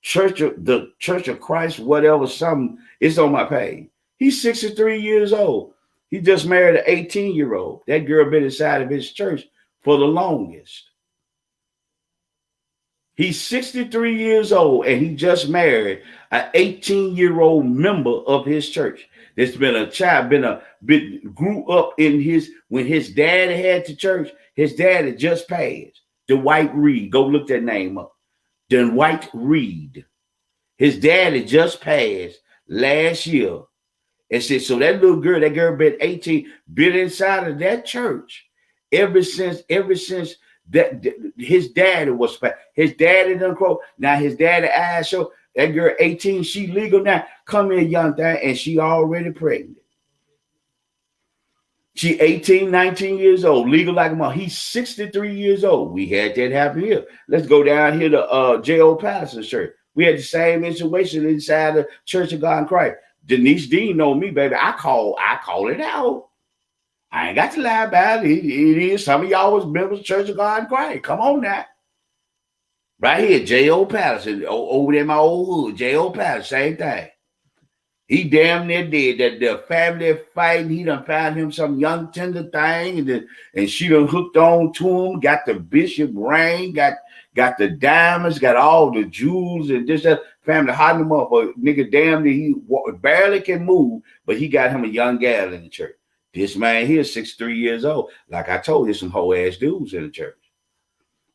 the Church of Christ, whatever, something. It's on my page. He's 63 years old. He just married an 18-year-old. That girl been inside of his church for the longest. He's 63 years old and he just married an 18-year-old member of his church. There's been a child, grew up when his dad had the church. His dad had just passed. Dwight Reed. Go look that name up. Dwight Reed. His dad had just passed last year. And said, so that girl been 18, been inside of that church ever since that his daddy was his daddy done quote. Now his daddy eyes show that girl 18, she legal now. Come here, young thing, and she already pregnant. She 18, 19 years old, legal like a mom. He's 63 years old. We had that happen here. Let's go down here to J.O. Patterson Church. We had the same situation inside the Church of God in Christ. Denise Dean know me, baby. I call it out. I ain't got to lie about it. It is. Some of y'all was members of Church of God in Christ. Come on now. Right here, J.O. Patterson, over there in my old hood. J.O. Patterson, same thing. He damn near did that. The family fighting. He done found him some young tender thing, and she done hooked on to him. Got the bishop ring. Got the diamonds. Got all the jewels and this that. Family hiding him up. But nigga damn near he barely can move, but he got him a young gal in the church. This man here is 63 years old. Like I told you, some whole ass dudes in the church.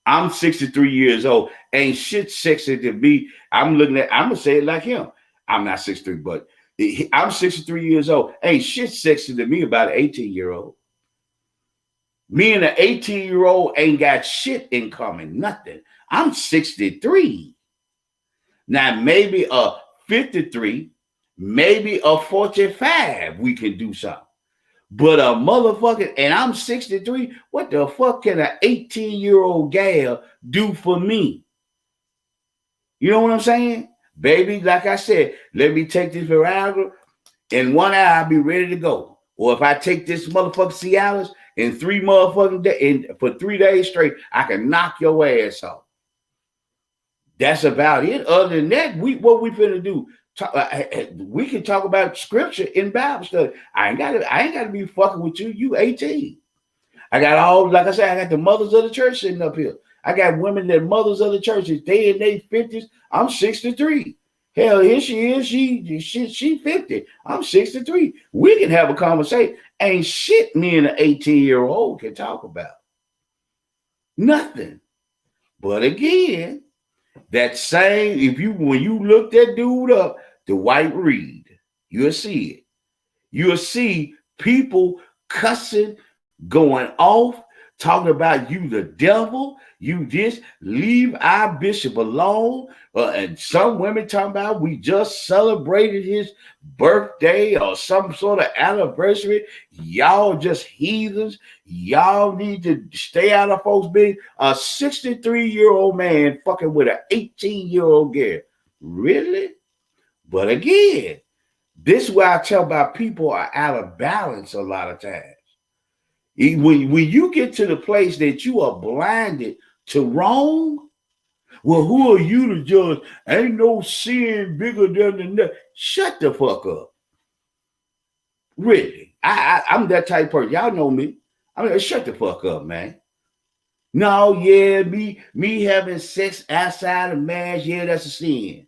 I'm 63 years old. Ain't shit sexy to me. I'm gonna say it like him. I'm not 63, but I'm 63 years old. Ain't shit sexy to me about an 18-year-old. Me and an 18-year-old ain't got shit in common. Nothing. I'm 63. Now, maybe a 53, maybe a 45, we can do something. But a motherfucker, and I'm 63, what the fuck can an 18-year-old gal do for me? You know what I'm saying? Baby, like I said, let me take this Viagra. In 1 hour, I'll be ready to go. Or if I take this motherfucker Cialis, in 3 motherfucking days, for 3 days straight, I can knock your ass off. That's about it. Other than that, what we finna do? We can talk about scripture in Bible study. I ain't gotta be fucking with you. You 18. I got like I said, I got the mothers of the church sitting up here. I got women that mothers of the churches. They in their 50s. I'm 63. Hell, here she is. She 50. I'm 63. We can have a conversation. Ain't shit me and an 18-year-old can talk about. Nothing. But again, that same, when you look that dude up, Dwight Reed, you'll see it. You'll see people cussing, going off, talking about you the devil, you this, leave our bishop alone. And some women talking about we just celebrated his birthday or some sort of anniversary. Y'all just heathens. Y'all need to stay out of folks' business. A 63-year-old man fucking with an 18-year-old girl. Really? But again, this is why I tell about people are out of balance a lot of times. When you get to the place that you are blinded to wrong, well, who are you to judge? Ain't no sin bigger than the shut the fuck up. Really. I'm that type of person. Y'all know me. I mean, shut the fuck up, man. No, yeah, me having sex outside of marriage, yeah, that's a sin.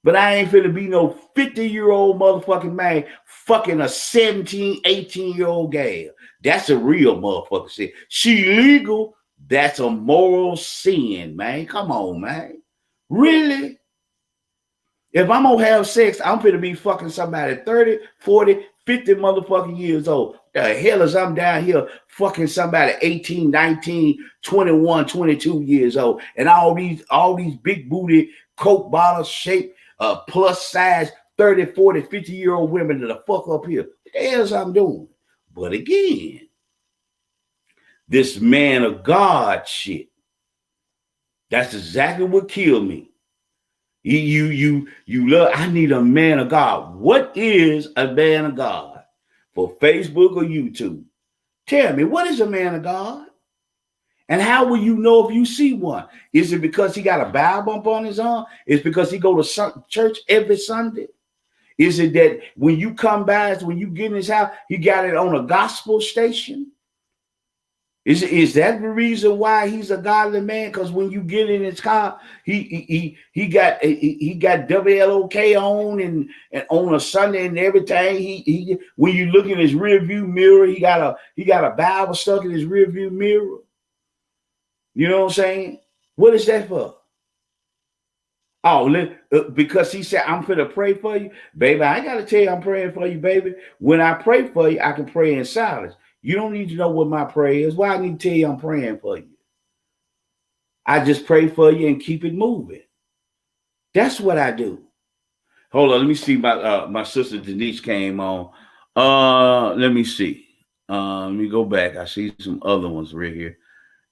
But I ain't finna be no 50-year-old motherfucking man fucking a 17, 18-year-old gal. That's a real motherfucking sin. She legal, that's a moral sin, man. Come on, man. Really? If I'm gonna have sex, I'm finna be fucking somebody 30, 40, 50 motherfucking years old. The hell is I'm down here fucking somebody 18, 19, 21, 22 years old. And all these big booty Coke bottles shaped plus size 30, 40, 50-year-old women that the fuck up here. What the hell is I'm doing? But again, this man of God shit, that's exactly what killed me. You love, I need a man of God. What is a man of God? For Facebook or YouTube? Tell me, what is a man of God? And how will you know if you see one? Is it because he got a Bible bump on his arm? Is it because he go to church every Sunday? Is it that when you come by, when you get in his house, he got it on a gospel station? Is that the reason why he's a godly man? Because when you get in his car, he got WLOK on and on a Sunday and everything. He when you look in his rear view mirror, he got a Bible stuck in his rear view mirror. You know what I'm saying? What is that for? Oh, because he said, I'm finna pray for you. Baby, I ain't got to tell you I'm praying for you, baby. When I pray for you, I can pray in silence. You don't need to know what my prayer is. Why I need to tell you I'm praying for you? I just pray for you and keep it moving. That's what I do. Hold on, let me see. My sister Denise came on. Let me see. Let me go back. I see some other ones right here.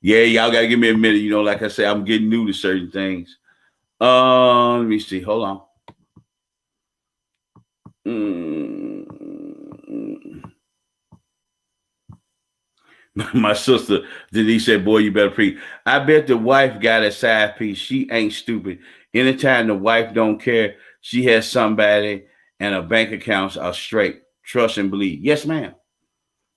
Yeah, y'all gotta give me a minute. You know, like I said, I'm getting new to certain things. Let me see. Hold on. My sister Denise said, boy, you better preach. I bet the wife got a side piece. She ain't stupid. Anytime the wife don't care, she has somebody and her bank accounts are straight. Trust and believe. Yes, ma'am.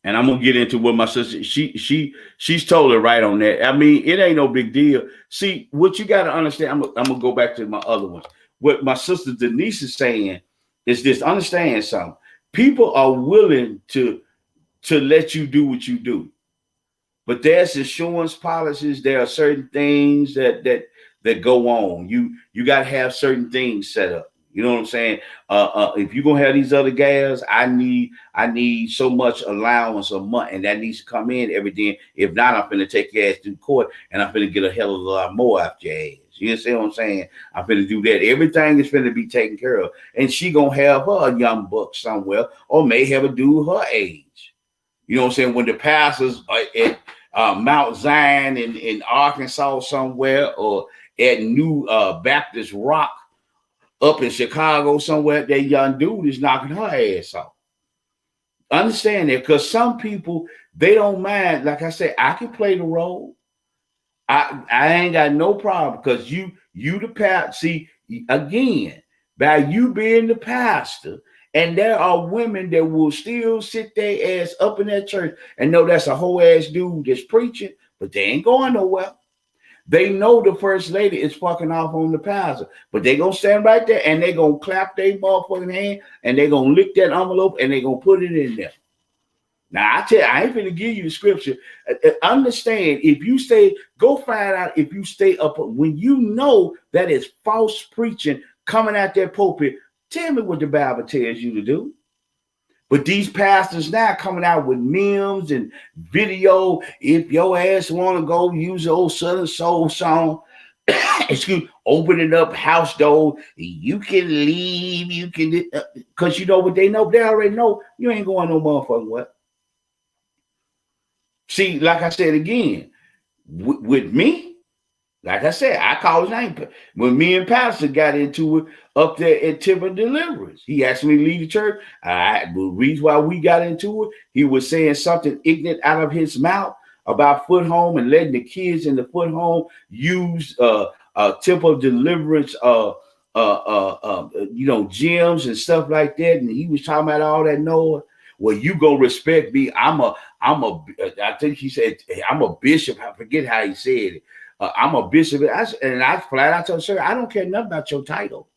And I'm gonna get into what my sister, she's totally right on that. I mean, it ain't no big deal. See, what you gotta understand, I'm gonna go back to my other ones. What my sister Denise is saying is this: understand something. People are willing to let you do what you do. But there's insurance policies. There are certain things that go on. You got to have certain things set up. You know what I'm saying? If you're gonna have these other gas, I need so much allowance a month, and that needs to come in every day. If not, I'm gonna take your ass to court, and I'm gonna get a hell of a lot more after your ass. You understand what I'm saying? I'm gonna do that. Everything is gonna be taken care of, and she gonna have her young buck somewhere, or may have a dude her age. You know what I'm saying? When the pastors are at Mount Zion in Arkansas somewhere, or at New Baptist Rock up in Chicago somewhere, that young dude is knocking her ass off. Understand that, because some people They don't mind. Like I said, I can play the role. I ain't got no problem because you the pastor. See, again, by you being the pastor, and there are women that will still sit their ass up in that church and know that's a whole ass dude that's preaching, but they ain't going nowhere. They know the first lady is fucking off on the pastor, but they gonna stand right there and they gonna clap their motherfucking hand and they gonna lick that envelope and they gonna put it in there. Now I tell you, I ain't finna give you the scripture. Understand, if you stay, go find out if you stay up when you know that is false preaching coming out that pulpit. Tell me what the Bible tells you to do. But these pastors now coming out with memes and video. If your ass want to go use the old Southern Soul song, excuse, opening up house door, you can leave. You can, because you know what they know. They already know you ain't going no motherfucking what. See, like I said again, with me, like I said, I call his name. When me and Pastor got into it up there at Timber Deliverance, he asked me to leave the church. The reason why we got into it, he was saying something ignorant out of his mouth about foot home and letting the kids in the foot home use Temple Deliverance, gyms and stuff like that. And he was talking about all that noise. Well, you gonna respect me. I think he said, I'm a bishop. I forget how he said it. I'm a bishop. And I flat out told, sir, I don't care nothing about your title.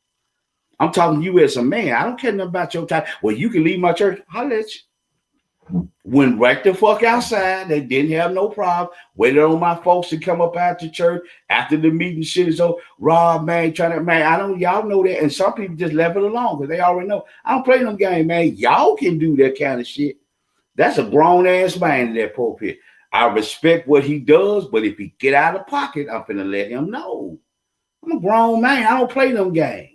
I'm talking to you as a man. I don't care nothing about your title. Well, you can leave my church. I'll let you. Went right the fuck outside. They didn't have no problem. Waited on my folks to come up out to church after the meeting shit is over. Rob, man, y'all know that. And some people just left it alone because they already know. I don't play them game, man. Y'all can do that kind of shit. That's a grown ass man in that pulpit. I respect what he does, but if he get out of pocket, I'm finna let him know. I'm a grown man. I don't play them games.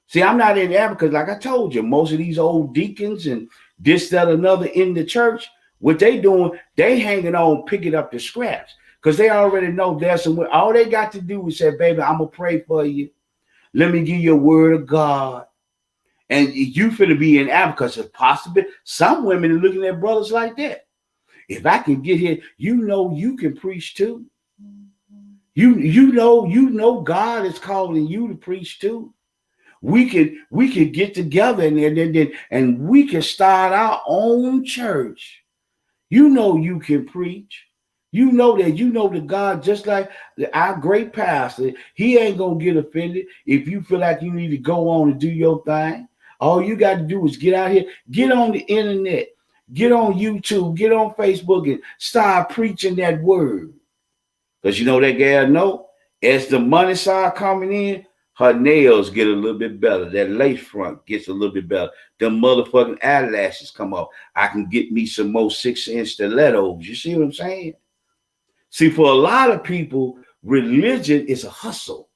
See, I'm not in there because, like I told you, most of these old deacons and this, that, another in the church, what they doing, they hanging on, picking up the scraps because they already know there's some. All they got to do is say, baby, I'm going to pray for you. Let me give you a word of God. And you finna be in there because it's possible. Some women are looking at brothers like that. If I can get here, you know you can preach too. You know God is calling you to preach too. We could get together and we can start our own church. You know you can preach. You know that God, just like our great pastor, he ain't gonna get offended if you feel like you need to go on and do your thing. All you got to do is get out here, get on the internet, get on YouTube, get on Facebook, and start preaching that word. Because you know that gal know, as the money start coming in, her nails get a little bit better. That lace front gets a little bit better. Them motherfucking eyelashes come off. I can get me some more 6-inch stilettos. You see what I'm saying? See, for a lot of people, religion is a hustle.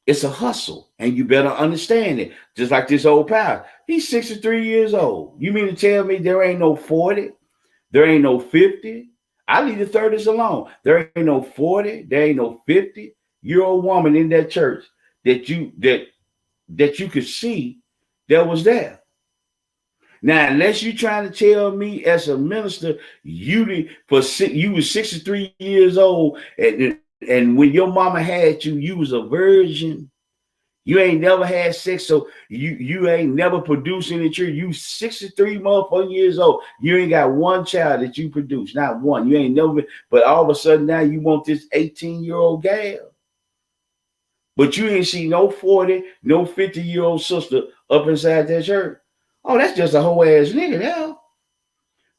It's a hustle, and you better understand it. Just like this old pal. He's 63 years old. You mean to tell me there ain't no 40? There ain't no 50? I leave the 30s alone. There ain't no 40. There ain't no 50-year-old woman in that church that you could see that was there. Now, unless you're trying to tell me as a minister, you was 63 years old, and when your mama had you, you was a virgin. You ain't never had sex, so you ain't never produced in the church. You 63 motherfucking years old. You ain't got one child that you produce, not one. You ain't never been, but all of a sudden now you want this 18-year-old gal. But you ain't see no 40, no 50-year-old sister up inside that church. Oh, that's just a whole ass nigga now.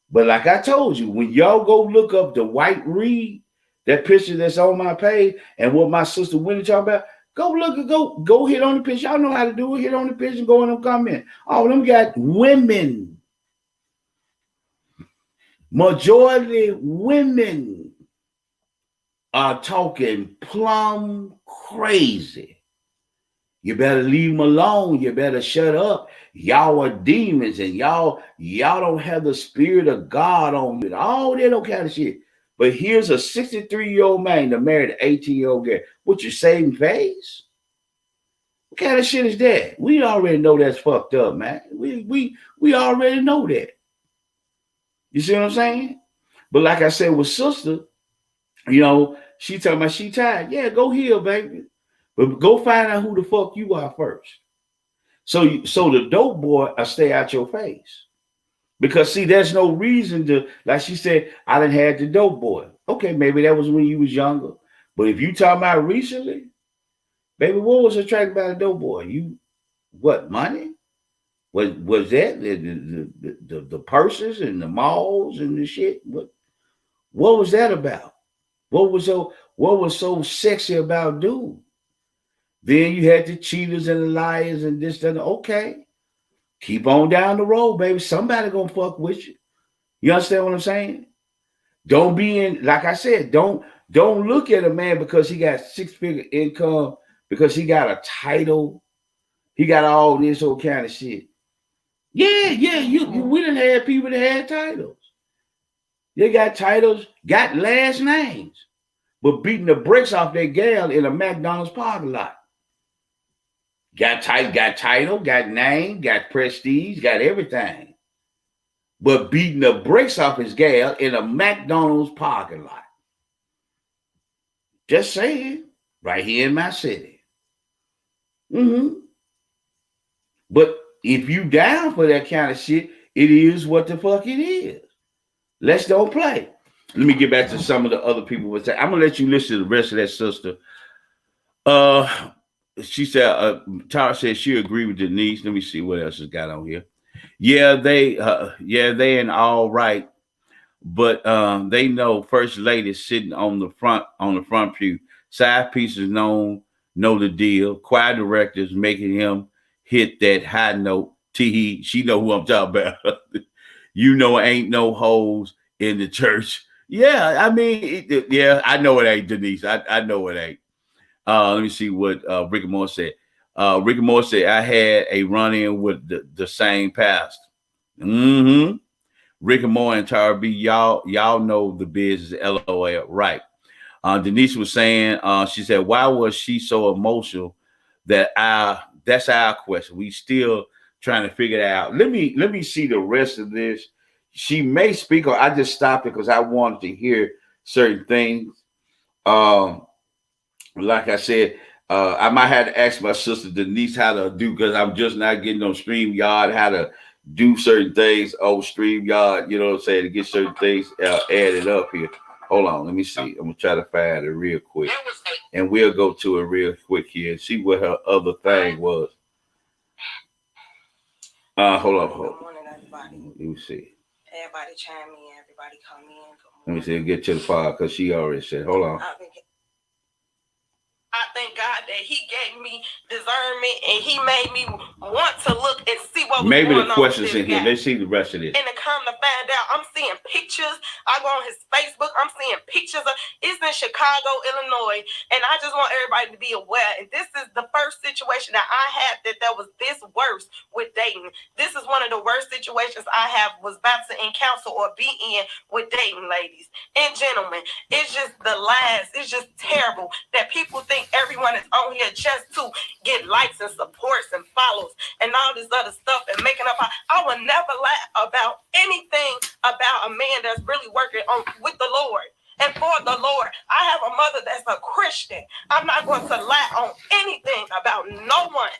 But like I told you, when y'all go look up the White Reed, that picture that's on my page, and what my sister Winnie talking about, go look at go hit on the picture. Y'all know how to do it. Hit on the picture and go in them comment. All of them got women. Majority women are talking plumb crazy. You better leave them alone. You better shut up. Y'all are demons, and y'all don't have the spirit of God on you. All that kind of shit. But here's a 63-year-old man that married an 18-year-old girl. What, you saving face? What kind of shit is that? We already know that's fucked up, man. We already know that. You see what I'm saying? But like I said with sister, you know, she talking about she tired. Yeah, go heal, baby. But go find out who the fuck you are first. So the dope boy will stay out your face. Because see, there's no reason to, like she said, I done had the dope boy. Okay, maybe that was when you was younger. But if you talking about recently, baby, what was attracted about a dope boy? You what, money? Was that the purses and the malls and the shit? What was that about? What was so sexy about dude? Then you had the cheaters and the liars and this and that. Okay, keep on down the road, baby. Somebody gonna fuck with you. You understand what I'm saying? Don't be in, like I said, don't look at a man because he got 6-figure income, because he got a title, he got all this old kind of shit. Yeah, we done had people that had titles. They got titles, got last names, but beating the bricks off that gal in a McDonald's parking lot. Got title, got name, got prestige, got everything. But beating the bricks off his gal in a McDonald's parking lot. Just saying, right here in my city. But if you down for that kind of shit, it is what the fuck it is. Let's don't play. Let me get back to some of the other people. I'm gonna let you listen to the rest of that sister. She said, Tara said she agreed with Denise. Let me see what else has got on here. Yeah, they ain't all right, but they know First Lady sitting on the front pew. Side pieces know the deal. Choir directors making him hit that high note. She know who I'm talking about. You know, ain't no hoes in the church. Yeah, I mean, I know it ain't, Denise. I know it ain't. Let me see what Rick and Moore said. Rick and Moore said, I had a run-in with the same pastor. Rick and Moore and Tara B, y'all know the business, LOL, right. Denise was saying, she said, why was she so emotional? That's our question. We still trying to figure it out. Let me see the rest of this. She may speak, or I just stopped it because I wanted to hear certain things. Like I said, I might have to ask my sister Denise how to do, because I'm just not getting on StreamYard, how to do certain things on StreamYard, you know what I'm saying, to get certain things added up here. Hold on, let me see. I'm gonna try to find it real quick, and we'll go to it real quick here and see what her other thing was. Hold on. Good morning, everybody. Let me see. Everybody chime in. Everybody come in. Let me see. Get to the file because she already said. Hold on. I thank God that He gave me discernment and He made me want to look and see what was maybe going on. Maybe the questions in here. Let's see the rest of this. And to come to find out, I'm seeing pictures. I go on his Facebook. I'm seeing pictures of it's in Chicago, Illinois, and I just want everybody to be aware. And this is the first situation that I had that was this worse with dating. This is one of the worst situations I was about to encounter or be in with dating, ladies and gentlemen. It's just the lies. It's just terrible that people think everyone is on here just to get likes and supports and follows and all this other stuff and making up. I will never lie about anything about a man that's really working on with the Lord and for the Lord. I have a mother that's a Christian. I'm not going to lie on anything about no one.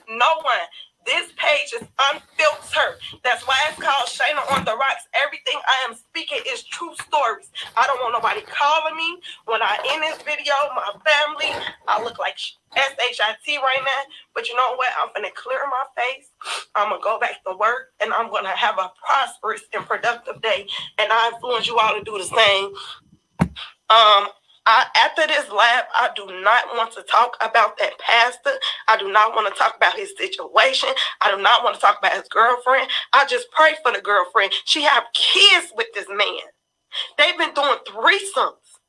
No one. This page is unfiltered. That's why it's called Shayna on the Rocks. Everything I am speaking is true stories. I don't want nobody calling me when I in this video. My family, I look like SHIT right now. But you know what? I'm going to clear my face. I'm going to go back to work. And I'm going to have a prosperous and productive day. And I influence you all to do the same. After this lab, I do not want to talk about that pastor. I do not want to talk about his situation. I do not want to talk about his girlfriend. I just pray for the girlfriend. She have kids with this man. They've been doing threesomes,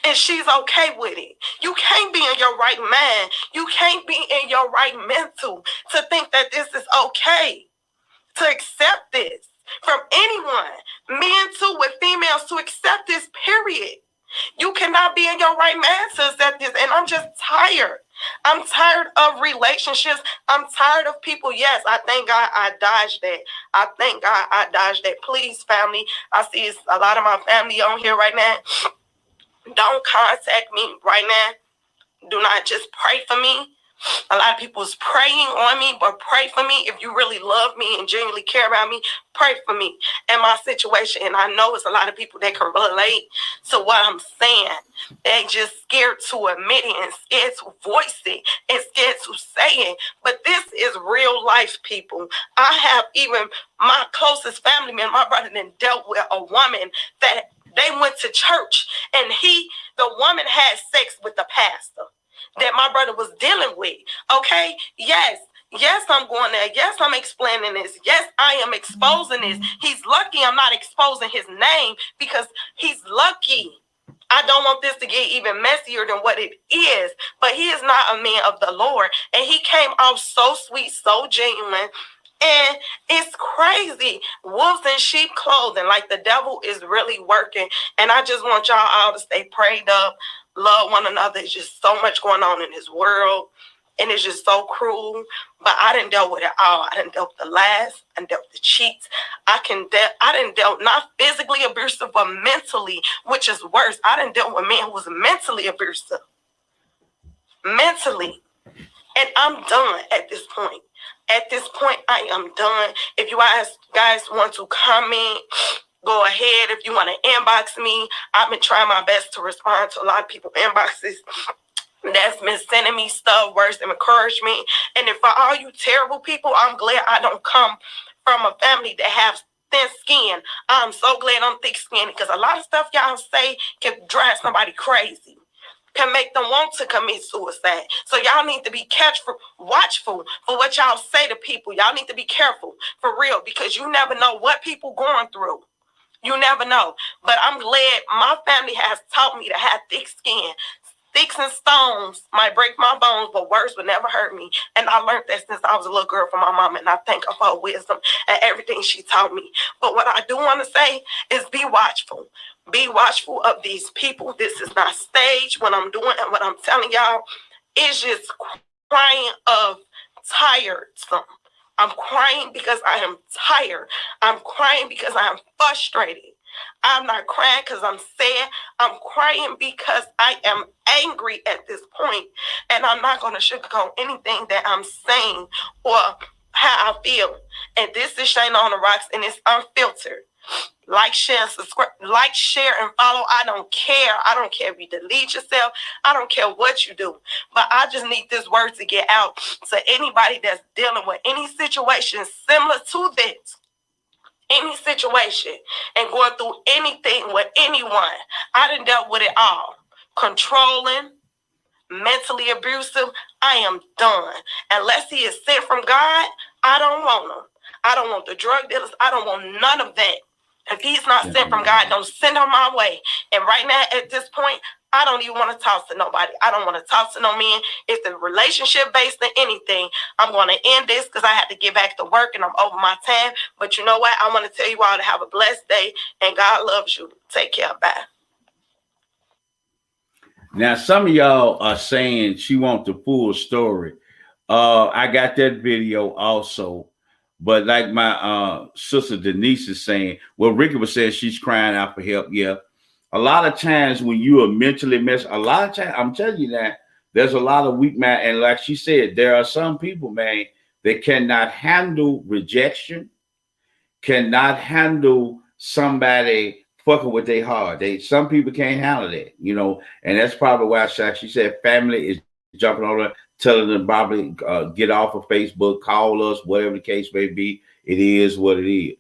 and she's okay with it. You can't be in your right mind. You can't be in your right mental to think that this is okay, to accept this from anyone, men too, with females, to accept this, period. You cannot be in your right mind to accept this, and I'm just tired. I'm tired of relationships. I'm tired of people. Yes, I thank God I dodged that. I thank God I dodged that. Please, family, I see a lot of my family on here right now. Don't contact me right now. Do not just pray for me. A lot of people is praying on me, but pray for me. If you really love me and genuinely care about me, pray for me and my situation. And I know it's a lot of people that can relate to what I'm saying. They just scared to admit it and scared to voice it and scared to say it. But this is real life, people. I have even my closest family man, my brother, then dealt with a woman that they went to church and the woman had sex with the pastor that my brother was dealing with. Okay, yes, I'm going there. Yes, I'm explaining this. Yes, I am exposing this. He's lucky I'm not exposing his name because he's lucky. I don't want this to get even messier than what it is, but he is not a man of the Lord. And he came off so sweet, so genuine. And it's crazy. Wolves in sheep clothing, like the devil is really working. And I just want y'all all to stay prayed up, love one another. It's just so much going on in this world. And it's just so cruel. But I didn't deal with it all. I didn't deal with the lies. I didn't deal with the cheats. I didn't deal not physically abusive, but mentally, which is worse. I didn't deal with a man who was mentally abusive. Mentally. And I'm done at this point. At this point, I am done. If you guys want to comment, go ahead. If you want to inbox me, I've been trying my best to respond to a lot of people's inboxes that's been sending me stuff, words of encouragement. And if for all you terrible people, I'm glad I don't come from a family that have thin skin. I'm so glad I'm thick-skinned because a lot of stuff y'all say can drive somebody crazy, can make them want to commit suicide. So y'all need to be watchful for what y'all say to people. Y'all need to be careful for real because you never know what people going through. You never know. But I'm glad my family has taught me to have thick skin. Sticks and stones might break my bones, but words would never hurt me. And I learned that since I was a little girl from my mom, and I thank her for her wisdom and everything she taught me. But what I do want to say is be watchful. Be watchful of these people. This is not staged. What I'm doing and what I'm telling y'all is just crying of tiresome. I'm crying because I am tired. I'm crying because I am frustrated. I'm not crying because I'm sad. I'm crying because I am angry at this point. And I'm not going to sugarcoat anything that I'm saying or how I feel. And this is Shayna on the Rocks, and it's unfiltered. Like, share, and subscribe. Like, share, and follow. I don't care. I don't care if you delete yourself. I don't care what you do. But I just need this word to get out to anybody that's dealing with any situation similar to this. Any situation and going through anything with anyone. I done dealt with it all. Controlling, mentally abusive. I am done. Unless he is sent from God, I don't want him. I don't want the drug dealers. I don't want none of that. If he's not sent from God, don't send him my way. And right now, at this point, I don't even want to talk to nobody. I don't want to talk to no man. If the relationship based on anything, I'm going to end this because I have to get back to work and I'm over my time. But you know what? I want to tell you all to have a blessed day and God loves you. Take care. Bye. Now, some of y'all are saying she wants the full story. I got that video also. But like my sister Denise is saying, well, Ricky was saying she's crying out for help. Yeah. A lot of times when you are mentally messed, a lot of times, I'm telling you that there's a lot of weak man. And like she said, there are some people, man, that cannot handle rejection, cannot handle somebody fucking with their heart. Some people can't handle that, you know, and that's probably why she said family is jumping on her, telling them probably get off of Facebook, call us, whatever the case may be. It is what it is.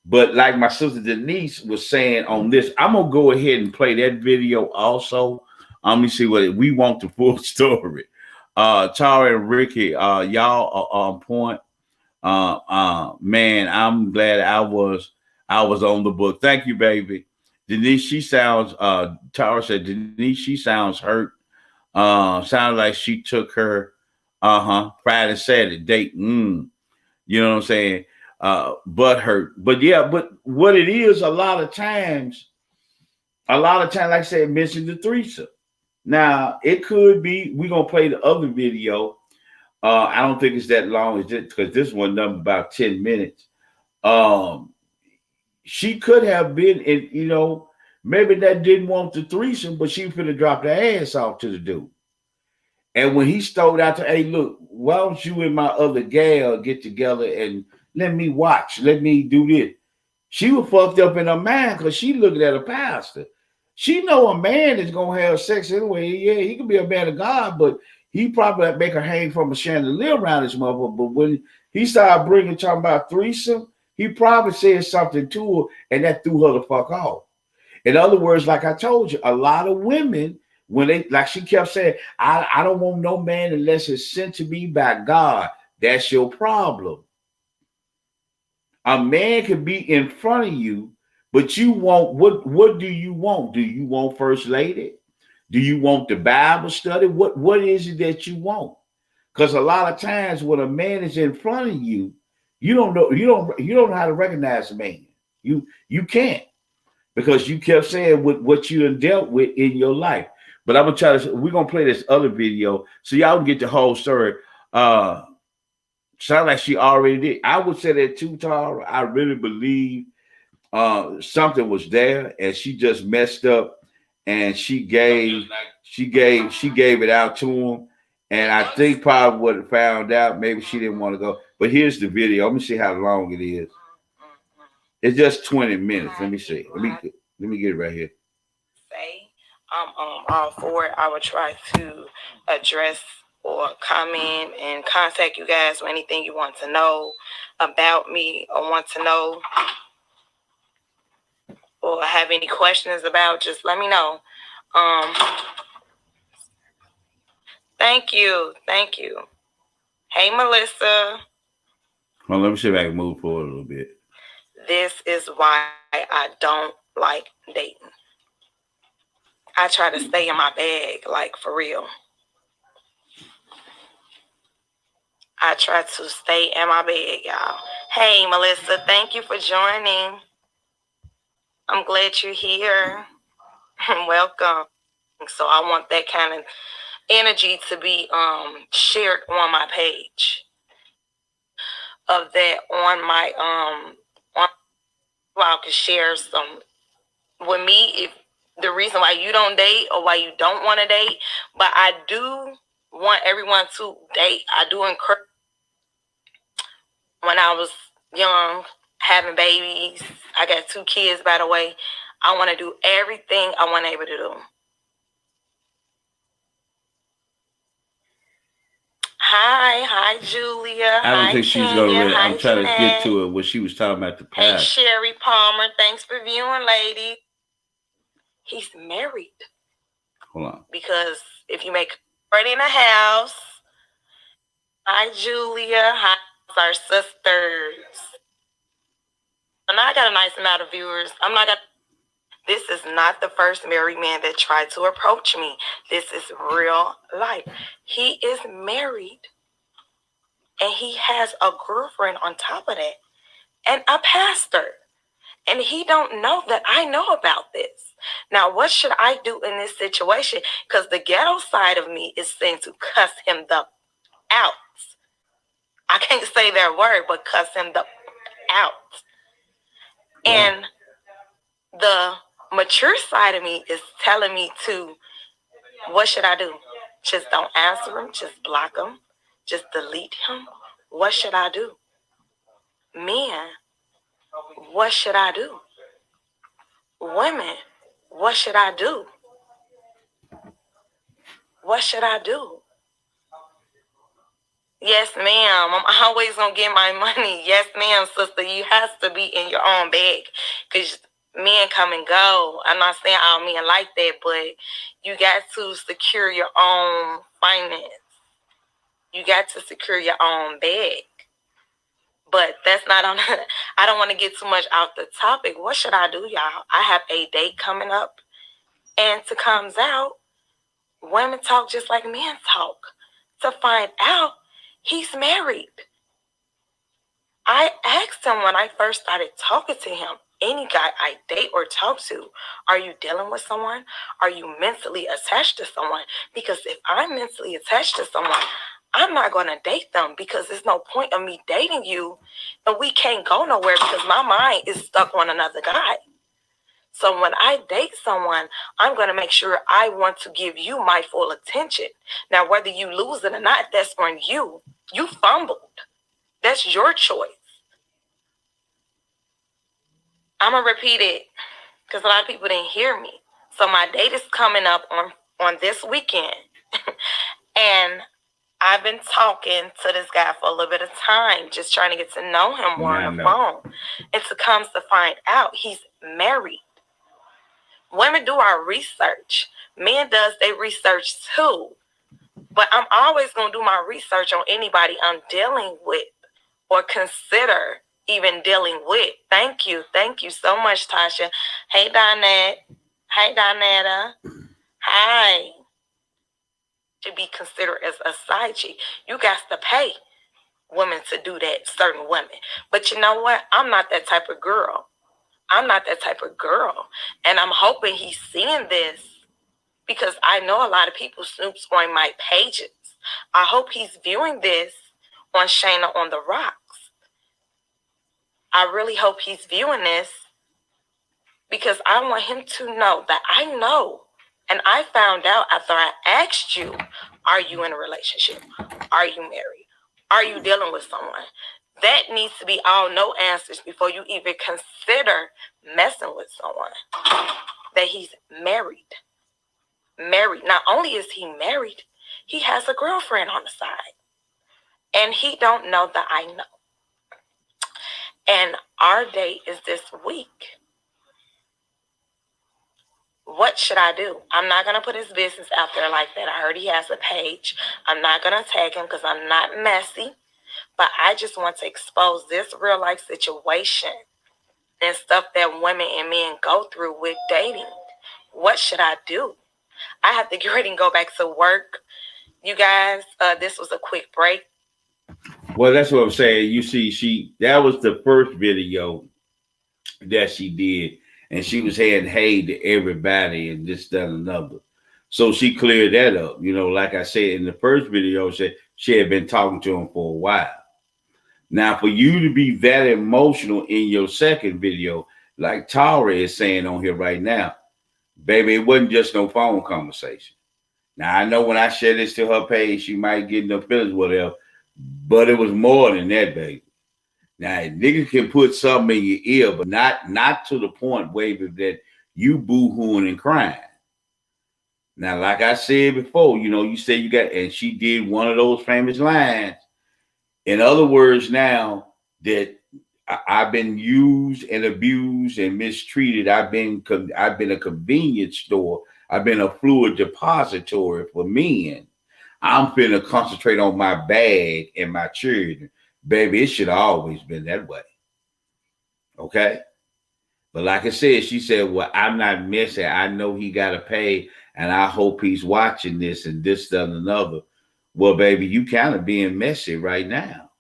But like my sister Denise was saying on this, I'm gonna go ahead and play that video also. Let me see what we want the full story. Tara and Ricky, y'all are on point. Man, I'm glad I was on the book. Thank you, baby. Denise, she sounds Tara said Denise, she sounds hurt. Sounds like she took her Friday, Saturday date. You know what I'm saying? But hurt. But yeah, but what it is a lot of times, like I said, mention the threesome. Now it could be we're gonna play the other video. I don't think it's that long. It's just because this one done about 10 minutes. Um, she could have been in, maybe that didn't want the threesome, but she finna drop the ass off to the dude. And when he stole out to, hey, look, why don't you and my other gal get together and let me watch, let me do this? She was fucked up in her mind because she looking at a pastor. She know a man is gonna have sex anyway. Yeah, he could be a man of God, but he probably make her hang from a chandelier around his mother. But when he started talking about threesome, he probably said something to her, and that threw her the fuck off. In other words, like I told you, a lot of women, when they, like she kept saying, I don't want no man unless it's sent to me by God. That's your problem. A man can be in front of you, but you want what do you want? Do you want first lady? Do you want the Bible study? What is it that you want? Because a lot of times when a man is in front of you, you don't know how to recognize a man. You can't, because you kept saying what you done dealt with in your life. But I'm gonna we're gonna play this other video so y'all can get the whole story. Sound like she already did. I would say that too, Tara. I really believe something was there and she just messed up and she gave it out to him. And I think probably what it found out, maybe she didn't want to go. But here's the video. Let me see how long it is. It's just 20 minutes. Let me see. Let me get it right here. Say I'm all for it. I would try to address or comment and contact you guys with anything you want to know about me or want to know or have any questions about. Just let me know. Thank you. Hey, Melissa. Well, let me see if I can move forward a little bit. This is why I don't like dating. I try to stay in my bag, like for real. I try to stay in my bag, y'all. Hey, Melissa, thank you for joining. I'm glad you're here. Welcome. So I want that kind of energy to be shared on my page. Of that on my I can share some with me if the reason why you don't date or why you don't want to date, but I do want everyone to date. I do encourage. When I was young, having babies, I got 2 kids, by the way. I want to do everything I want able to do. Hi, Julia. I don't think she's gonna really. I'm trying Jeanette. to get to it. What she was talking about the past. Hey, Sherry Palmer. Thanks for viewing, lady. He's married. Hold on. Because if you make party in the house. Hi, Julia. Hi, our sisters. And I got a nice amount of viewers. This is not the first married man that tried to approach me. This is real life. He is married and he has a girlfriend on top of that and a pastor. And he don't know that I know about this. Now, what should I do in this situation? Because the ghetto side of me is saying to cuss him the out. I can't say that word, but cuss him the out. Wow. And the mature side of me is telling me to, what should I do? Just don't answer him, just block him, just delete him. What should I do? Men, what should I do? Women, what should I do? What should I do? Yes, ma'am. I'm always going to get my money. Yes, ma'am, sister. You have to be in your own bag because men come and go. I'm not saying all men like that, but you got to secure your own finance. You got to secure your own bag. But that's not on. I don't want to get too much out the topic. What should I do, y'all? I have a date coming up. And to comes out, women talk just like men talk. To find out he's married. I asked him when I first started talking to him any guy I date or talk to. Are you dealing with someone? Are you mentally attached to someone? Because if I'm mentally attached to someone, I'm not going to date them, because there's no point of me dating you and we can't go nowhere because my mind is stuck on another guy. So when I date someone, I'm going to make sure I want to give you my full attention. Now, whether you lose it or not, that's on you. You fumbled. That's your choice. I'm going to repeat it because a lot of people didn't hear me. So my date is coming up on this weekend. And I've been talking to this guy for a little bit of time, just trying to get to know him more on the phone. And to comes to find out, he's married. Women do our research. Men does their research too. But I'm always going to do my research on anybody I'm dealing with or consider even dealing with. Thank you. Thank you so much, Tasha. Hey, Donette. Hey, Donetta. Hi. To be considered as a side chick, you got to pay women to do that, certain women. But you know what? I'm not that type of girl. I'm not that type of girl. And I'm hoping he's seeing this, because I know a lot of people snoops on my pages. I hope he's viewing this on Shayna on the Rocks. I really hope he's viewing this, because I want him to know that I know. And I found out after I asked you, are you in a relationship? Are you married? Are you dealing with someone? That needs to be all no answers before you even consider messing with someone. That he's married. Married. Not only is he married, he has a girlfriend on the side. And he don't know that I know. And our date is this week. What should I do? I'm not going to put his business out there like that. I heard he has a page. I'm not going to tag him because I'm not messy. But I just want to expose this real life situation and stuff that women and men go through with dating. What should I do? I have to get ready and go back to work. You guys, this was a quick break. Well, that's what I'm saying. You see, that was the first video that she did. And she was saying hey to everybody and this, that, and another. So she cleared that up. You know, like I said in the first video, she had been talking to him for a while. Now, for you to be that emotional in your second video, like Tara is saying on here right now, baby, it wasn't just no phone conversation. Now, I know when I share this to her page, she might get no feelings, whatever, but it was more than that, baby. Now, niggas can put something in your ear, but not to the point, baby, that you boo-hooing and crying. Now, like I said before, you know, you said you got, and she did one of those famous lines. In other words, now that I've been used and abused and mistreated, I've been a convenience store. I've been a fluid depository for men. I'm finna concentrate on my bag and my children. Baby, it should have always been that way. Okay? But like I said, she said, well, I'm not missing. I know he got to pay, and I hope he's watching this and this, that, and another. Well, baby, you kind of being messy right now.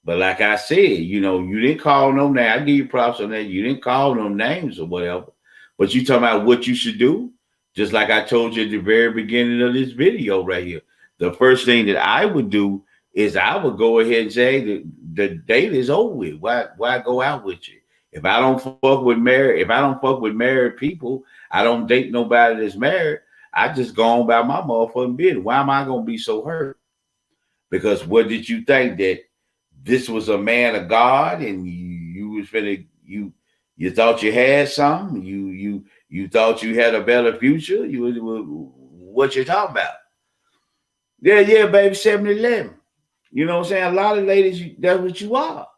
But like I said, you know, you didn't call no name. I give you props on that. You didn't call no names or whatever. But you talking about what you should do? Just like I told you at the very beginning of this video right here. The first thing that I would do is I would go ahead and say the date is over with. Why go out with you? If I don't fuck with married people, I don't date nobody that's married. I just go on about my motherfucking business. Why am I gonna be so hurt? Because what did you think, that this was a man of God and you was finna, you thought you had something? You thought you had a better future? What you talking about? Yeah, baby, 7-11. You know what I'm saying? A lot of ladies, that's what you are.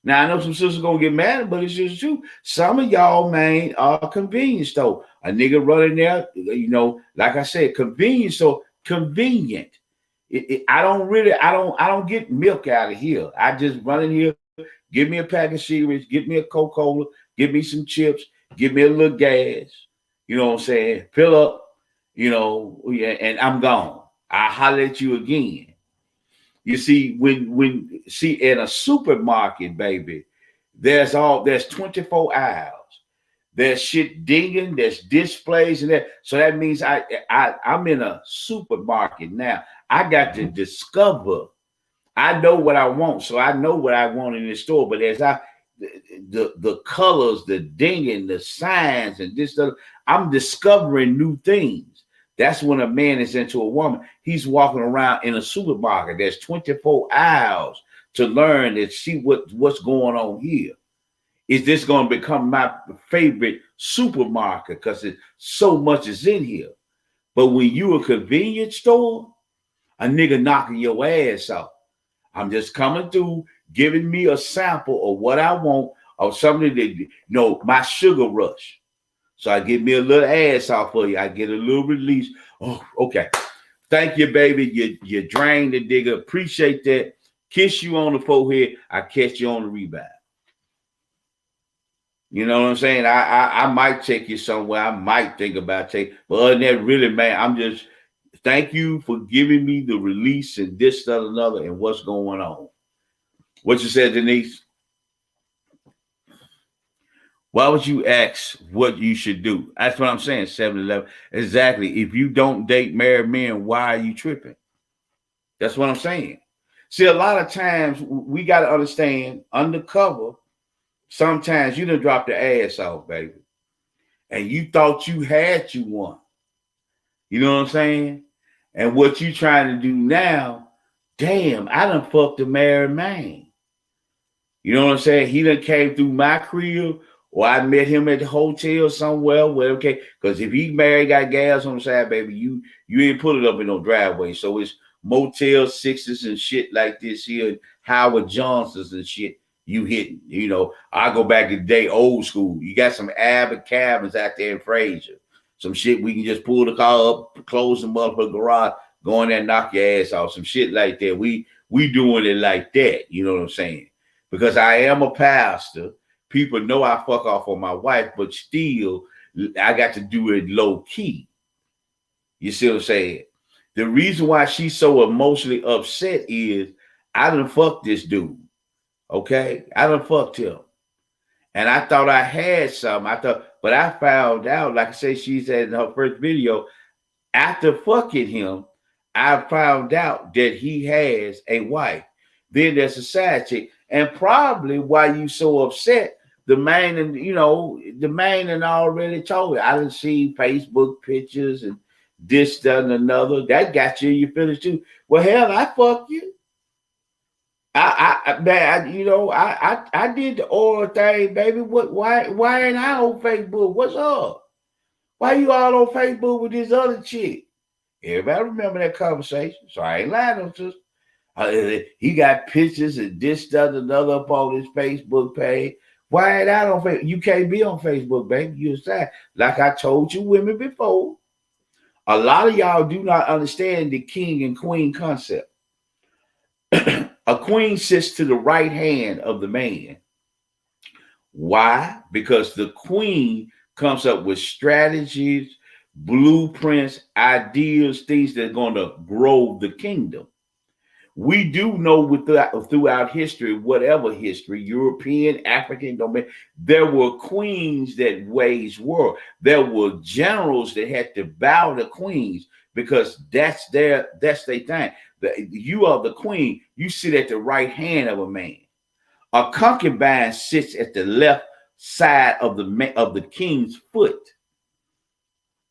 Now, I know some sisters going to get mad, but it's just true. Some of y'all, man, are convenience store. A nigga running there, you know, like I said, convenience store, convenient. I don't get milk out of here. I just run in here, give me a pack of cereals, get me a Coca-Cola, give me some chips, give me a little gas. You know what I'm saying? Fill up, you know, and I'm gone. I'll holler at you again. You see, when in a supermarket, baby, There's 24 aisles. There's shit dinging, there's displays and that. So that means I'm in a supermarket now. I got to discover. I know what I want, so I know what I want in the store. But as the colors, the dinging, the signs, and this stuff, I'm discovering new things. That's when a man is into a woman. He's walking around in a supermarket. There's 24 aisles to learn and see what's going on here. Is this going to become my favorite supermarket? Because so much is in here. But when you a convenience store, a nigga knocking your ass off. I'm just coming through, giving me a sample of what I want, or something that, my sugar rush. So I get me a little ass off for you. I get a little release. Oh, okay. Thank you, baby. You drained the digger. Appreciate that. Kiss you on the forehead. I catch you on the rebound. You know what I'm saying? I might take you somewhere. I might think about taking, but other than that, really, man, I'm just thank you for giving me the release and this, that, another, and what's going on. What you said, Denise? Why would you ask what you should do? That's what I'm saying, 7-Eleven. Exactly. If you don't date married men, why are you tripping? That's what I'm saying. See, a lot of times we got to understand undercover. Sometimes you done dropped the ass off, baby. And you thought you had you one. You know what I'm saying? And what you trying to do now, damn, I done fucked a married man. You know what I'm saying? He done came through my crib, or I met him at the hotel somewhere, okay. Because if he married, got gas on the side, baby, you ain't put it up in no driveway. So it's Motel 6s and shit like this here, Howard Johnson's and shit. You hitting, I go back to the day, old school. You got some Abbott cabins out there in Fraser. Some shit we can just pull the car up, close them up for the garage, go in there and knock your ass off. Some shit like that. We doing it like that. You know what I'm saying? Because I am a pastor. People know I fuck off on my wife, but still, I got to do it low key. You see what I'm saying? The reason why she's so emotionally upset is I done fucked this dude. Okay, I done fucked him. And I thought I had something. But I found out, like I say, she said in her first video, after fucking him, I found out that he has a wife. Then there's a side chick. And probably why you so upset, the man already told you. I done see Facebook pictures and this, that, and another. That got you in your feelings too. Well, hell, I fucked you. I did the oral thing, baby. Why ain't I on Facebook? What's up? Why you all on Facebook with this other chick? Everybody remember that conversation, so I ain't lying to you. He got pictures and this, that, and another up on his Facebook page. Why ain't I on Facebook? You can't be on Facebook, baby. You're sad. Like I told you women before, a lot of y'all do not understand the king and queen concept. A queen sits to the right hand of the man. Why? Because the queen comes up with strategies, blueprints, ideas, things that are going to grow the kingdom. We do know throughout history, whatever history, European, African, there were queens that waged war. There were generals that had to bow to queens because that's their thing. You are the queen. You sit at the right hand of a man. A concubine sits at the left side of the king's foot.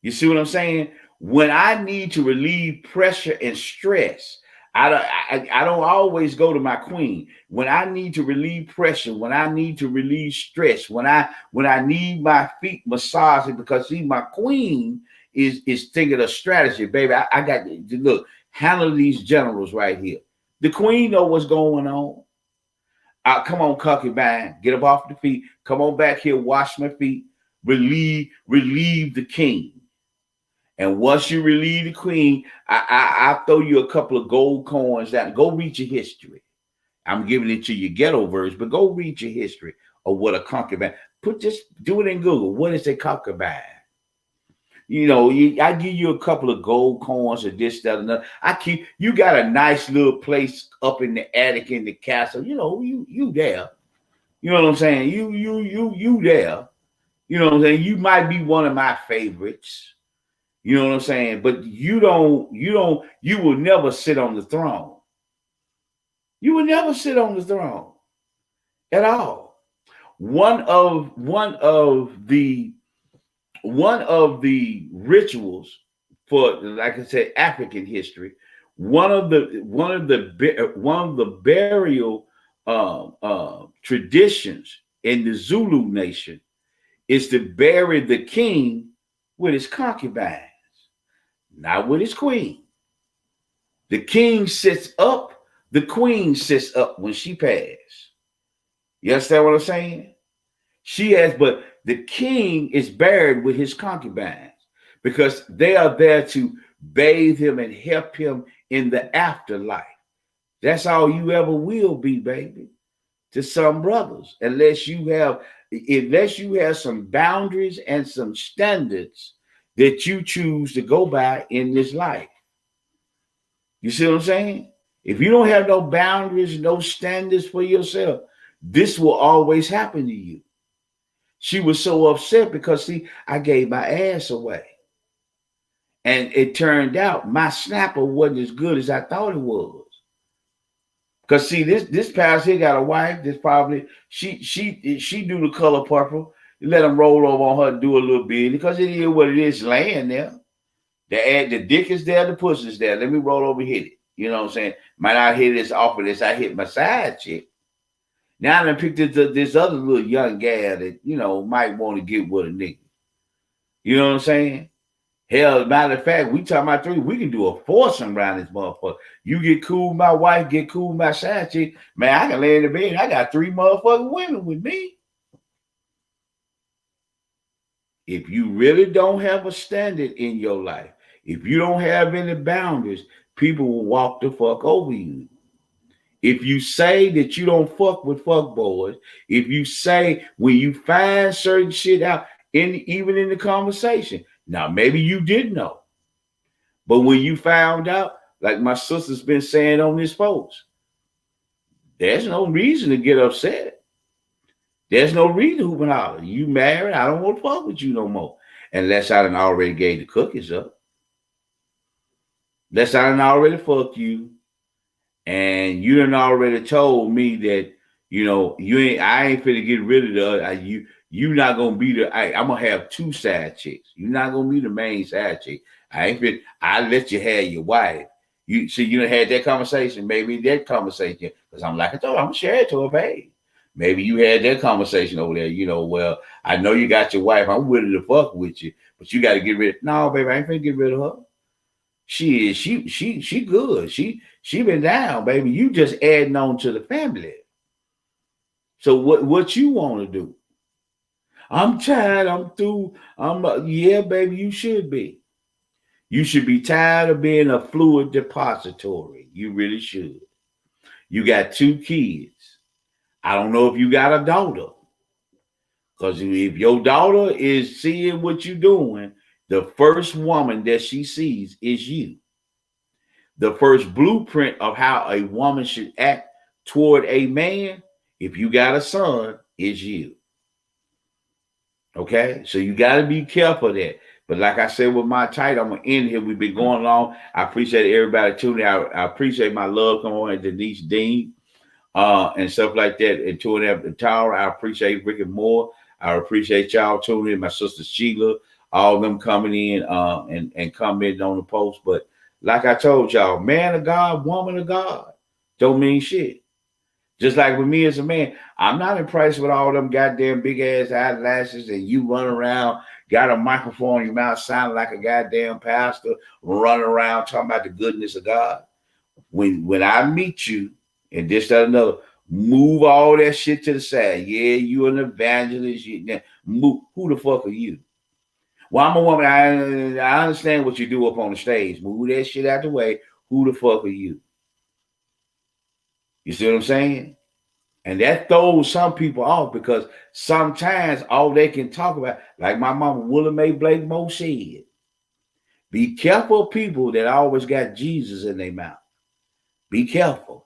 You see what I'm saying? When I need to relieve pressure and stress, I don't always go to my queen. When I need to relieve pressure, when I need to relieve stress, when I need my feet massaged, because see, my queen is thinking of strategy, baby. I got to look. Handle these generals right here. The queen know what's going on. Come on, concubine, get up off the feet. Come on back here, wash my feet. Relieve the king. And once you relieve the queen, I throw you a couple of gold coins down. Go read your history. I'm giving it to you ghetto verse, but go read your history of what a concubine. Do it in Google. What is a concubine? I give you a couple of gold coins or this, that, and that. You got a nice little place up in the attic in the castle. You there. You know what I'm saying? You there. You know what I'm saying? You might be one of my favorites. You know what I'm saying? But you will never sit on the throne. You will never sit on the throne at all. One of the rituals for, like I said, African history. One of the burial traditions in the Zulu nation is to bury the king with his concubines, not with his queen. The king sits up, the queen sits up when she passed. You understand what I'm saying? But the king is buried with his concubines because they are there to bathe him and help him in the afterlife. That's all you ever will be, baby, to some brothers, unless you have some boundaries and some standards that you choose to go by in this life. You see what I'm saying? If you don't have no boundaries, no standards for yourself, this will always happen to you. She was so upset because, see, I gave my ass away. And it turned out my snapper wasn't as good as I thought it was. Because, see, this past here got a wife that's probably, she do the color purple. Let them roll over on her and do a little bit because it is what it is, laying there. The dick is there, the pussy is there. Let me roll over and hit it. You know what I'm saying? Might not hit this off of this. I hit my side chick. Now I done picked this other little young gal that, might want to get with a nigga. You know what I'm saying? Hell, matter of fact, we talking about 3. We can do a foursome around this motherfucker. You get cool with my wife, get cool with my side chick. Man, I can lay in the bed. I got 3 motherfucking women with me. If you really don't have a standard in your life, if you don't have any boundaries, people will walk the fuck over you. If you say that you don't fuck with fuck boys, if you say when you find certain shit out, even in the conversation, now maybe you did know, but when you found out, like my sister's been saying on this post, there's no reason to get upset. There's no reason to hoop and holler. You married, I don't want to fuck with you no more. Unless I done already gave the cookies up. Unless I done already fucked you. And you done already told me that, I ain't finna get rid of you not gonna be I'm gonna have 2 side chicks. You're not gonna be the main side chick. I let you have your wife. You done had that conversation, maybe that conversation, because I'm like I told her, I'm gonna share it to her, babe. Maybe you had that conversation over there, well, I know you got your wife, I'm willing to fuck with you, but you gotta get rid of no, baby, I ain't finna get rid of her. She good. She been down, baby. You just adding on to the family. So what you want to do? I'm tired. I'm through. Yeah, baby, you should be. You should be tired of being a fluid depository. You really should. You got 2 kids. I don't know if you got a daughter. Because if your daughter is seeing what you're doing, the first woman that she sees is you. The first blueprint of how a woman should act toward a man, if you got a son, is you. Okay? So you got to be careful of that. But like I said with my title, I'm going to end here. We've been going long. I appreciate everybody tuning out. I appreciate my love coming on, Denise Dean, and stuff like that. And tuning up the tower. I appreciate Rick and Moore. I appreciate y'all tuning in. My sister Sheila, all of them coming in and commenting on the post. But like I told y'all, man of God, woman of God, don't mean shit. Just like with me as a man, I'm not impressed with all them goddamn big ass eyelashes and you run around, got a microphone in your mouth, sounding like a goddamn pastor, running around talking about the goodness of God. When I meet you and this, that, another, move all that shit to the side. Yeah, you an evangelist. Move. Who the fuck are you? Well, I'm a woman. I understand what you do up on the stage. Move that shit out the way. Who the fuck are you? You see what I'm saying? And that throws some people off because sometimes all they can talk about, like my mama Willie Mae Blake Moe said, be careful of people that always got Jesus in their mouth. Be careful.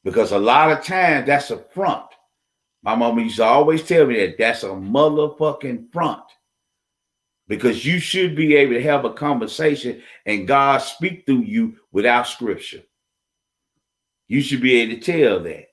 Because a lot of times that's a front. My mama used to always tell me that that's a motherfucking front. Because you should be able to have a conversation and God speak through you without scripture. You should be able to tell that.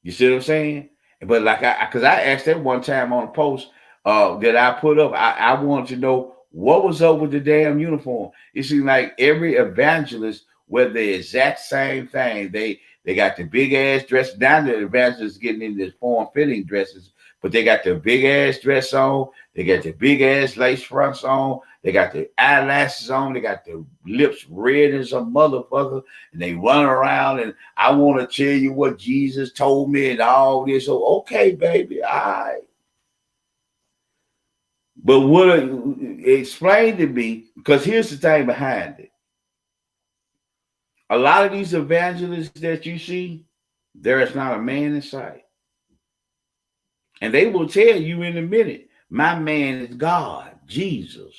You see what I'm saying? But like because I asked that one time on a post that I put up, I wanted to know what was up with the damn uniform. It seemed like every evangelist wear the exact same thing. They got the big ass dress. Now the evangelists getting in this form fitting dresses, but they got the big ass dress on. They got the big ass lace fronts on. They got the eyelashes on. They got the lips red as a motherfucker. And they run around and I want to tell you what Jesus told me and all this. So, okay, baby, all right. But what explain to me, because here's the thing behind it. A lot of these evangelists that you see, there is not a man in sight. And they will tell you in a minute, my man is God, Jesus.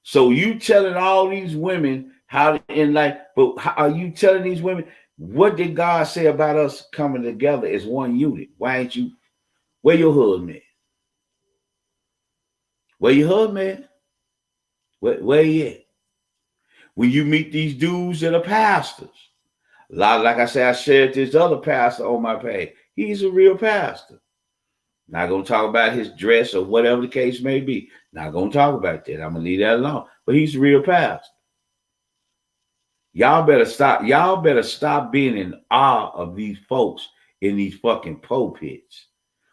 So you telling all these women how to in life, but how are you telling these women, what did God say about us coming together as one unit? Why ain't you, where your husband at? Where your husband at? Where you at? When you meet these dudes that are pastors, a lot, like I said, I shared this other pastor on my page. He's a real pastor. Not going to talk about his dress or whatever the case may be. Not going to talk about that. I'm going to leave that alone. But he's a real pastor. Y'all better stop. Y'all better stop being in awe of these folks in these fucking pulpits.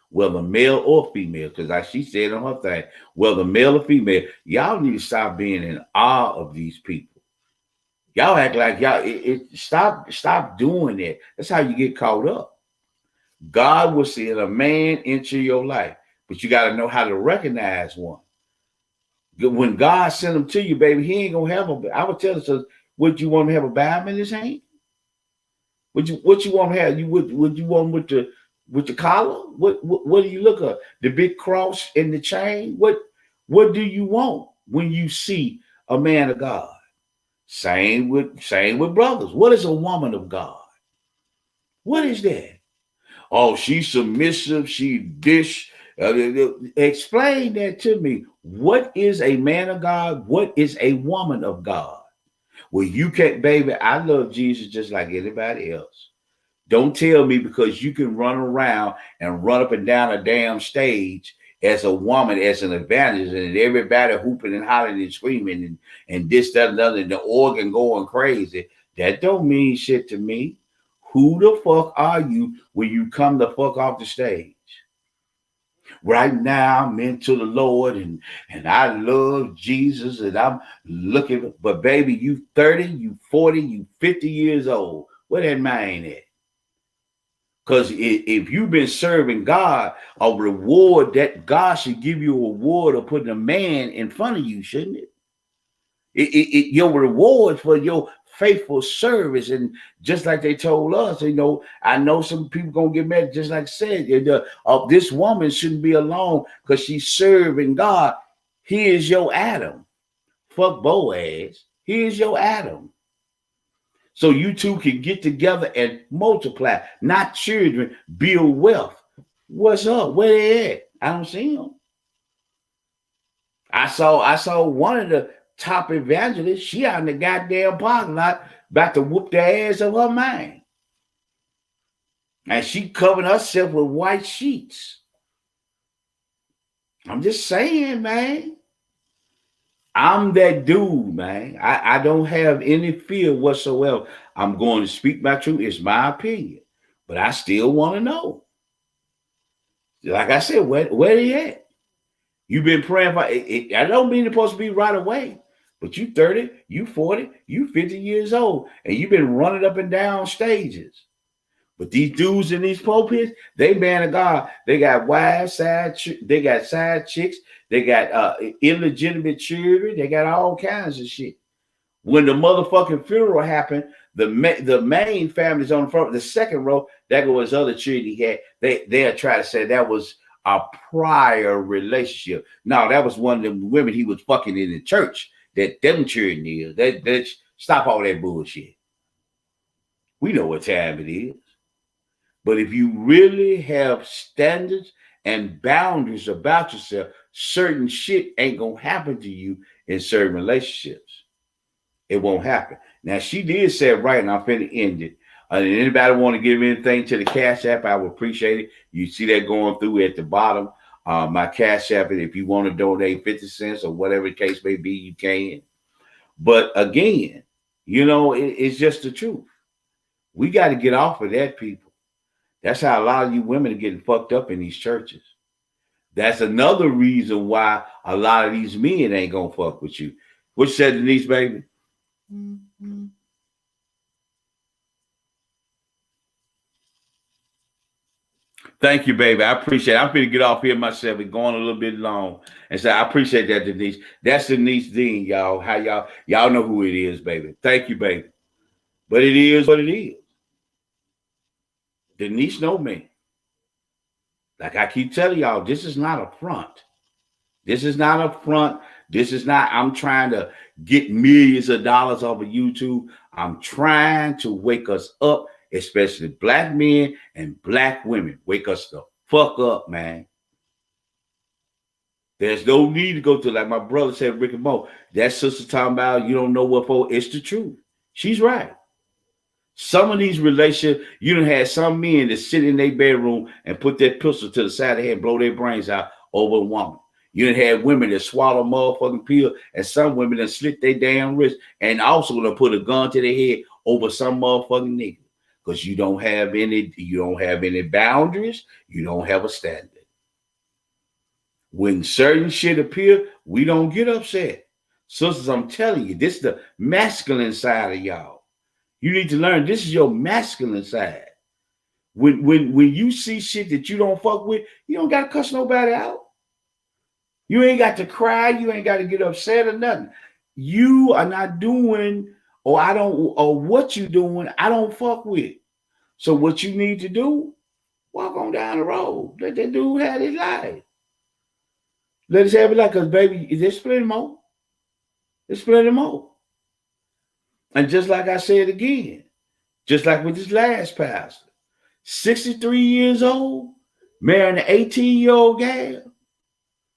Whether male or female, because like she said on her thing, whether male or female, y'all need to stop being in awe of these people. Y'all act like y'all stop doing that. That's how you get caught up. God will send a man into your life, but you got to know how to recognize one. When God sent him to you, baby, he ain't gonna have a. I would tell us, would you want to have a Bible in his hand? What you want to have? Would you want with the collar? What do you look at? The big cross and the chain? What do you want when you see a man of God? Same with brothers. What is a woman of God? What is that? Oh, she's submissive. She dish. Explain that to me. What is a man of God? What is a woman of God? Well, you can't, baby. I love Jesus just like anybody else. Don't tell me because you can run around and run up and down a damn stage as a woman, as an evangelist, and everybody hooping and hollering and screaming and this, that, and other, and the organ going crazy. That don't mean shit to me. Who the fuck are you when you come the fuck off the stage? Right now, I'm into the Lord and I love Jesus and I'm looking, but baby, you 30, you 40, you 50 years old. Where that mind at? Because if you've been serving God, a reward that God should give you a reward of putting a man in front of you, shouldn't it? Your reward for your faithful service. And just like they told us, I know some people gonna get mad, just like I said, this woman shouldn't be alone because she's serving God. He is your Adam. Fuck Boaz. He is your Adam. So you two can get together and multiply, not children, build wealth. What's up? Where they at? I don't see them. I saw one of the top evangelists. She out in the goddamn parking lot about to whoop the ass of her mind. And she covered herself with white sheets. I'm just saying, man. I'm that dude, man. I don't have any fear whatsoever. I'm going to speak my truth. It's my opinion. But I still want to know. Like I said, where they at? You've been praying for it. I don't mean it's supposed to be right away. But you 30, you 40, you 50 years old, and you've been running up and down stages. But these dudes in these pulpits, they man of God. They got wives, they got side chicks, they got illegitimate children, they got all kinds of shit. When the motherfucking funeral happened, the main family's on the front, the second row, that was other children he had. They'll try to say that was a prior relationship. No, that was one of the women he was fucking in the church. That them children is. That stop all that bullshit. We know what time it is. But if you really have standards and boundaries about yourself, certain shit ain't gonna happen to you in certain relationships. It won't happen. Now she did say it right, and I'm finna end it. Anybody want to give anything to the Cash App, I would appreciate it. You see that going through at the bottom. My Cash App, and if you want to donate 50 cents or whatever the case may be, you can. But again, it's just the truth. We got to get off of that, people. That's how a lot of you women are getting fucked up in these churches. That's another reason why a lot of these men ain't gonna fuck with you. What you said, Denise, baby? Mm-hmm. Thank you, baby. I appreciate it. I'm going to get off here myself and going a little bit long. And so I appreciate that, Denise. That's Denise Dean, y'all. How y'all know who it is, baby. Thank you, baby. But it is what it is. Denise know me. Like I keep telling y'all, this is not a front. This is not a front. This is not, I'm trying to get millions of dollars off of YouTube. I'm trying to wake us up, especially black men and black women. Wake us the fuck up, man. There's no need to go to, like my brother said, Rick and Mo. That sister talking about you don't know what for. It's the truth. She's right. Some of these relationships, you done had some men that sit in their bedroom and put their pistol to the side of their head and blow their brains out over a woman. You done had women that swallow motherfucking pill, and some women that slit their damn wrist and also gonna put a gun to their head over some motherfucking nigga. Because you don't have any boundaries, you don't have a standard. When certain shit appear, we don't get upset. Sisters, I'm telling you, this is the masculine side of y'all. You need to learn this is your masculine side. When you see shit that you don't fuck with, you don't gotta cuss nobody out. You ain't got to cry, you ain't got to get upset or nothing. You are not doing, or what you doing, I don't fuck with. So what you need to do, walk on down the road. Let that dude have his life. Let us have it like, because baby, there's plenty more. There's plenty more. And just like I said again, just like with this last pastor, 63 years old, marrying an 18-year-old gal.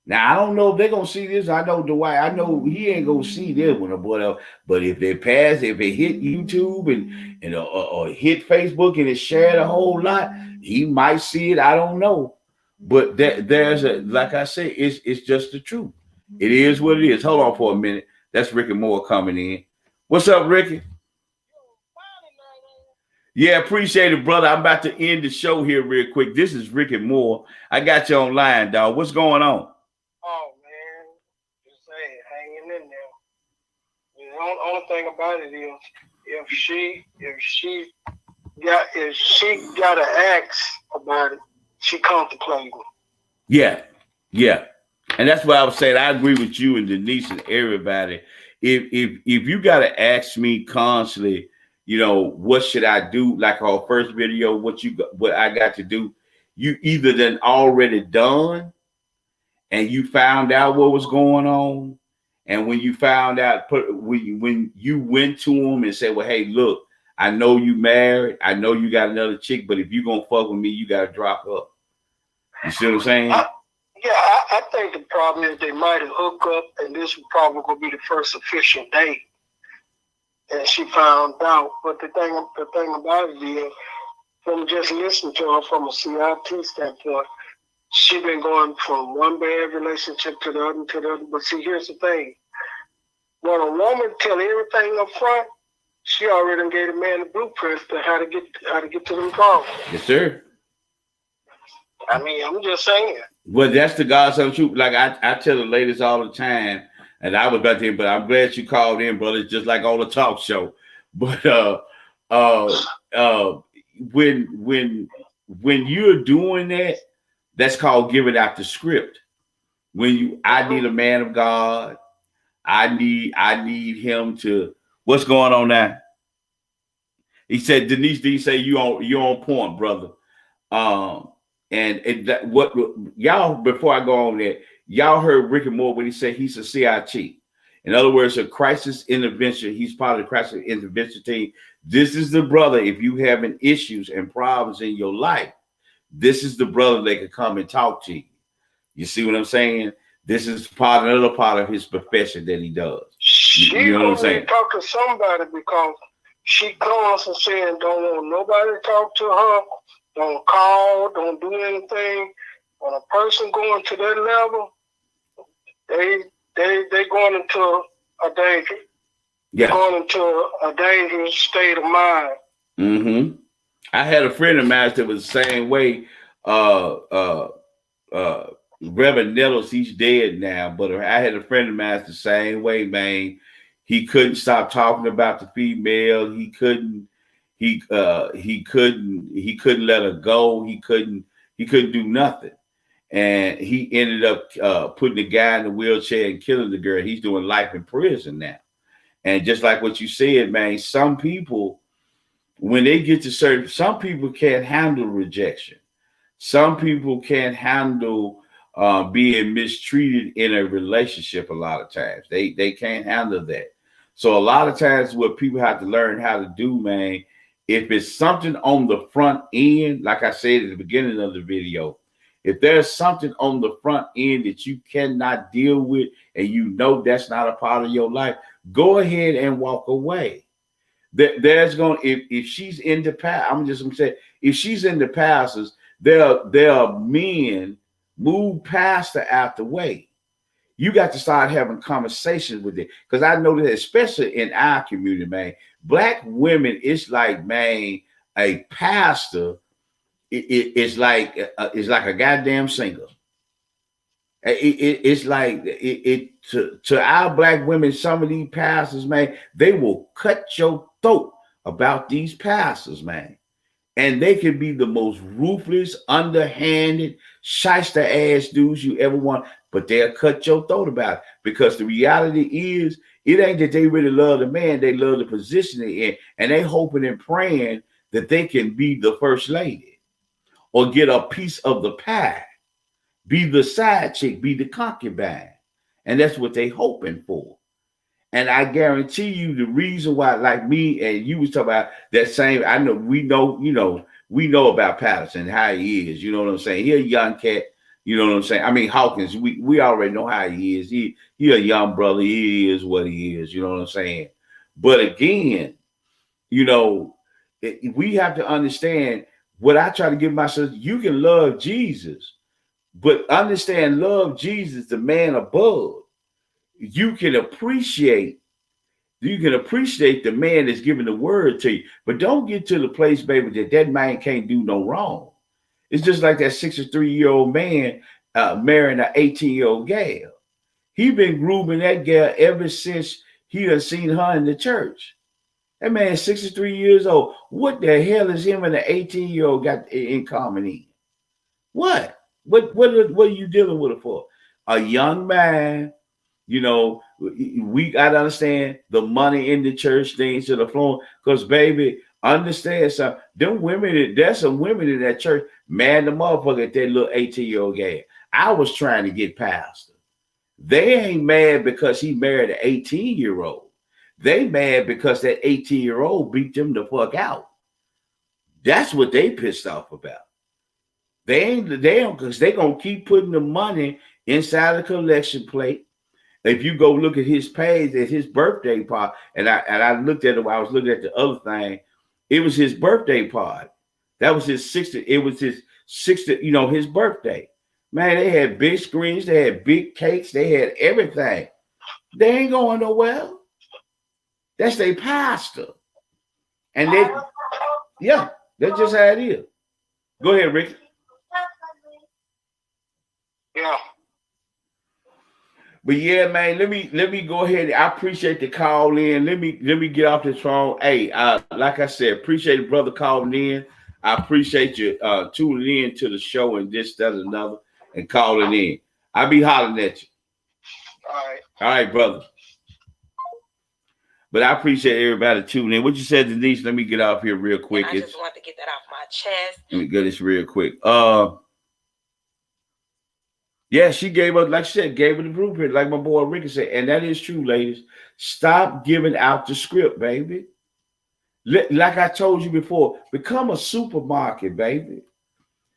Now, I don't know if they're going to see this. I know Dwight. I know he ain't going to see this one or whatever. But if they pass, if it hit YouTube and or hit Facebook and it shared a whole lot, he might see it. I don't know. But there's like I said, it's just the truth. It is what it is. Hold on for a minute. That's Ricky Moore coming in. What's up, Ricky? Yeah, appreciate it, brother. I'm about to end the show here real quick. This is Ricky Moore. I got you online, dog. What's going on? Oh, man. Just say, hanging in there. The only thing about it is, if she got to ask about it, she contemplating. Yeah. And that's what I was saying. I agree with you and Denise and everybody. If you gotta ask me constantly, what should I do? Like our first video, what I got to do, you either done already done and you found out what was going on. And when you found out, when you went to him and said, well, hey, look, I know you married. I know you got another chick, but if you gonna fuck with me, you gotta drop up. You see what I'm saying? I think the problem is they might have hooked up, and this would probably be the first official date. And she found out. But the thing about it is, from just listening to her from a CRT standpoint, she been going from one bad relationship to the other. But see, here's the thing: when a woman tell everything up front, she already gave a man the blueprint to how to get to them problems. Yes, sir. I mean, I'm just saying. Well, that's the God's truth. Like I tell the ladies all the time, and I was about to, but I'm glad you called in, brother. It's just like on the talk show. But when you're doing that, that's called giving out the script. I need a man of God. I need him to. What's going on now? He said, Denise D say you're on point, brother. What y'all, before I go on there, y'all heard Ricky Moore when he said he's a CIT. In other words, a crisis intervention. He's part of the crisis intervention team. This is the brother. If you having issues and problems in your life, this is the brother that can come and talk to you. You see what I'm saying? This is another part of his profession that he does. You know what I'm saying? Talk to somebody because she calls and saying don't want nobody to talk to her, don't call, don't do anything. When a person going to that level, they going into a danger. Yeah. Going into a dangerous state of mind. Mm-hmm. I had a friend of mine that was the same way. Reverend Nettles, he's dead now, but I had a friend of mine the same way, man. He couldn't stop talking about the female. He couldn't let her go. He couldn't do nothing. And he ended up putting the guy in the wheelchair and killing the girl. He's doing life in prison now. And just like what you said, man, some people, when they get to some people can't handle rejection. Some people can't handle being mistreated in a relationship a lot of times. They can't handle that. So a lot of times what people have to learn how to do, man, if it's something on the front end, like I said at the beginning of the video, if there's something on the front end that you cannot deal with and you know that's not a part of your life, go ahead and walk away. There's going if she's in the past, I'm just gonna say if she's in the pastors, there are men move past her out the way. You got to start having conversations with it. Because I know that especially in our community, man, black women, it's like, man, a pastor it's like a goddamn singer. It's like to our black women, some of these pastors, man, they will cut your throat about these pastors, man. And they can be the most ruthless, underhanded, shyster ass dudes you ever want, but they'll cut your throat about it. Because the reality is, it ain't that they really love the man, they love the position they're in, and they hoping and praying that they can be the first lady or get a piece of the pie, be the side chick, be the concubine. And that's what they hoping for. And I guarantee you the reason why, like me and you was talking about that same, I know, we know about Patterson, how he is, you know what I'm saying? He a young cat, you know what I'm saying? I mean, Hawkins, we already know how he is. He a young brother, he is what he is, you know what I'm saying? But again, you know, we have to understand what I try to give myself, you can love Jesus, but understand, love Jesus, the man above. You can appreciate the man that's giving the word to you, but don't get to the place, baby, that man can't do no wrong. It's just like that 63-year-old man marrying an 18-year-old gal. He been grooming that gal ever since he done seen her in the church. That man is 63 years old. What the hell is him and the 18-year-old got in common in? What are you dealing with it for? A young man. You know, we got to understand the money in the church things to the floor. Because, baby, understand something. There's some women in that church, mad the motherfucker at that little 18-year-old guy. I was trying to get pastor. They ain't mad because he married an 18-year-old. They mad because that 18-year-old beat them the fuck out. That's what they pissed off about. They don't, because they going to keep putting the money inside the collection plate. If you go look at his page at his birthday party, and I looked at it while I was looking at the other thing, it was his birthday party. That was his 60th. It was his 60th, you know, his birthday. Man, they had big screens, they had big cakes, they had everything. They ain't going nowhere. That's their pastor. And that's just how it is. Go ahead, Rick. Yeah. But yeah, man, let me go ahead. I appreciate the call in. Let me get off this phone. Hey, like I said, appreciate the brother calling in. I appreciate you tuning in to the show and this, that, and another, and calling in. I'll be hollering at you. All right, brother. But I appreciate everybody tuning in. What you said, Denise? Let me get off here real quick. I just wanted to get that off my chest. Let me get this real quick. Yeah, she gave us, like she said, gave her the blueprint, like my boy Ricky said. And that is true, ladies. Stop giving out the script, baby. Like I told you before, become a supermarket, baby.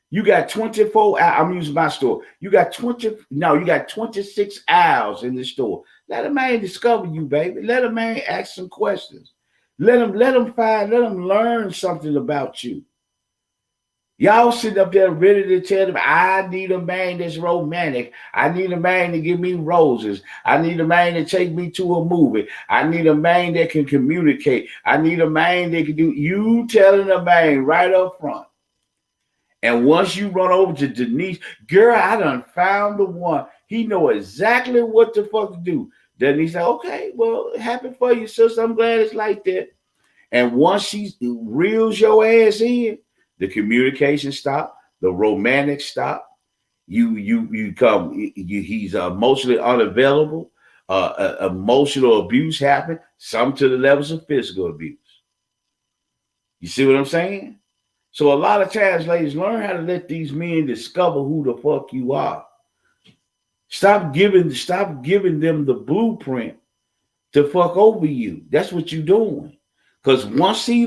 You got 24 hours. I'm using my store. You got 26 hours in the store. Let a man discover you, baby. Let a man ask some questions. Let him learn something about you. Y'all sitting up there ready to tell them, I need a man that's romantic. I need a man to give me roses. I need a man to take me to a movie. I need a man that can communicate. I need a man that can do. You telling a man right up front. And once you run over to Denise, girl, I done found the one. He know exactly what the fuck to do. Denise say, okay, well, happy for you, sister. I'm glad it's like that. And once she reels your ass in, the communication stop, the romantic stop. He's emotionally unavailable. Emotional abuse happen. Some to the levels of physical abuse. You see what I'm saying? So a lot of times, ladies, learn how to let these men discover who the fuck you are. Stop giving them the blueprint to fuck over you. That's what you're doing. Because once he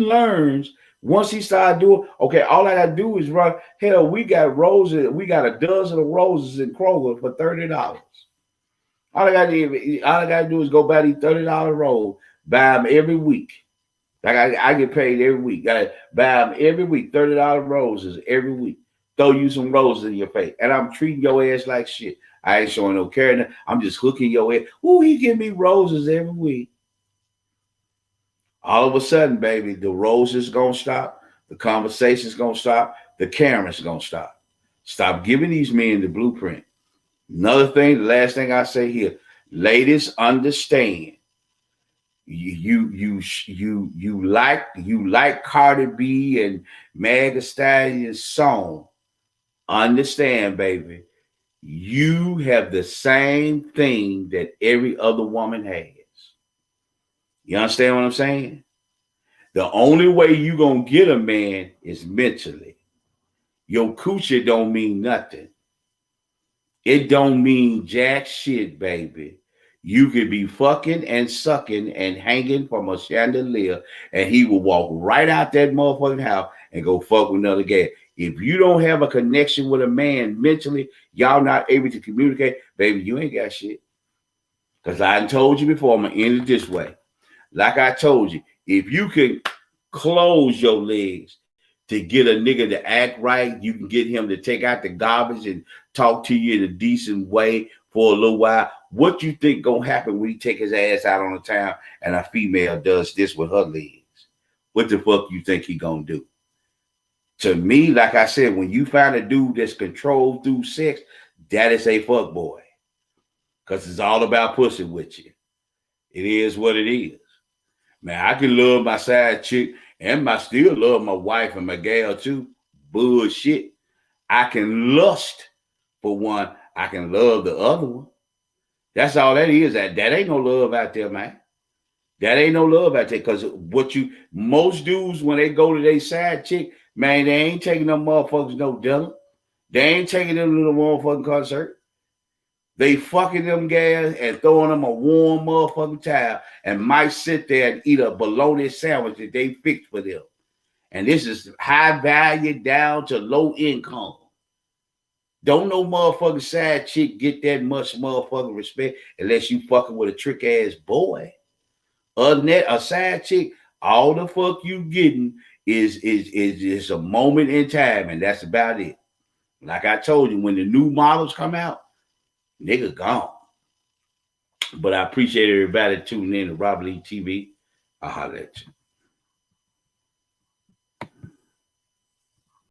starts doing, okay, all I gotta do is run. Hell, we got roses, we got a dozen of roses in Kroger for $30. All I gotta do is go buy these $30 rolls, buy them every week. Like I get paid every week. Gotta buy them every week, $30 roses every week. Throw you some roses in your face. And I'm treating your ass like shit. I ain't showing no care. I'm just hooking your ass. Ooh, he give me roses every week. All of a sudden, baby, the roses gonna stop. The conversation's gonna stop. The camera's gonna stop. Stop giving these men the blueprint. Another thing, the last thing I say here, ladies, understand. You like Cardi B and Meg Thee Stallion's song. Understand, baby. You have the same thing that every other woman has. You understand what I'm saying? The only way you gonna get a man is mentally. Your coochie don't mean nothing. It don't mean jack shit, baby. You could be fucking and sucking and hanging from a chandelier, and he will walk right out that motherfucking house and go fuck with another guy. If you don't have a connection with a man mentally, y'all not able to communicate, baby, you ain't got shit. Because I told you before, I'm going to end it this way. Like I told you, if you can close your legs to get a nigga to act right, you can get him to take out the garbage and talk to you in a decent way for a little while. What you think gonna happen when he take his ass out on the town and a female does this with her legs? What the fuck you think he gonna do? To me, like I said, when you find a dude that's controlled through sex, that is a fuck boy. Because it's all about pussy with you. It is what it is. Man, I can love my side chick and I still love my wife and my gal too. Bullshit. I can lust for one. I can love the other one. That's all that is. That ain't no love out there, man. That ain't no love out there. Because most dudes, when they go to their side chick, man, they ain't taking them motherfuckers no dinner. They ain't taking them to the motherfucking concert. They fucking them guys and throwing them a warm motherfucking towel and might sit there and eat a bologna sandwich that they fixed for them. And this is high value down to low income. Don't no motherfucking side chick get that much motherfucking respect unless you fucking with a trick ass boy. Other than that, a side chick, all the fuck you getting is a moment in time, and that's about it. Like I told you, when the new models come out, nigga gone. But I appreciate everybody tuning in to Robert Lee TV. I'll holler at you.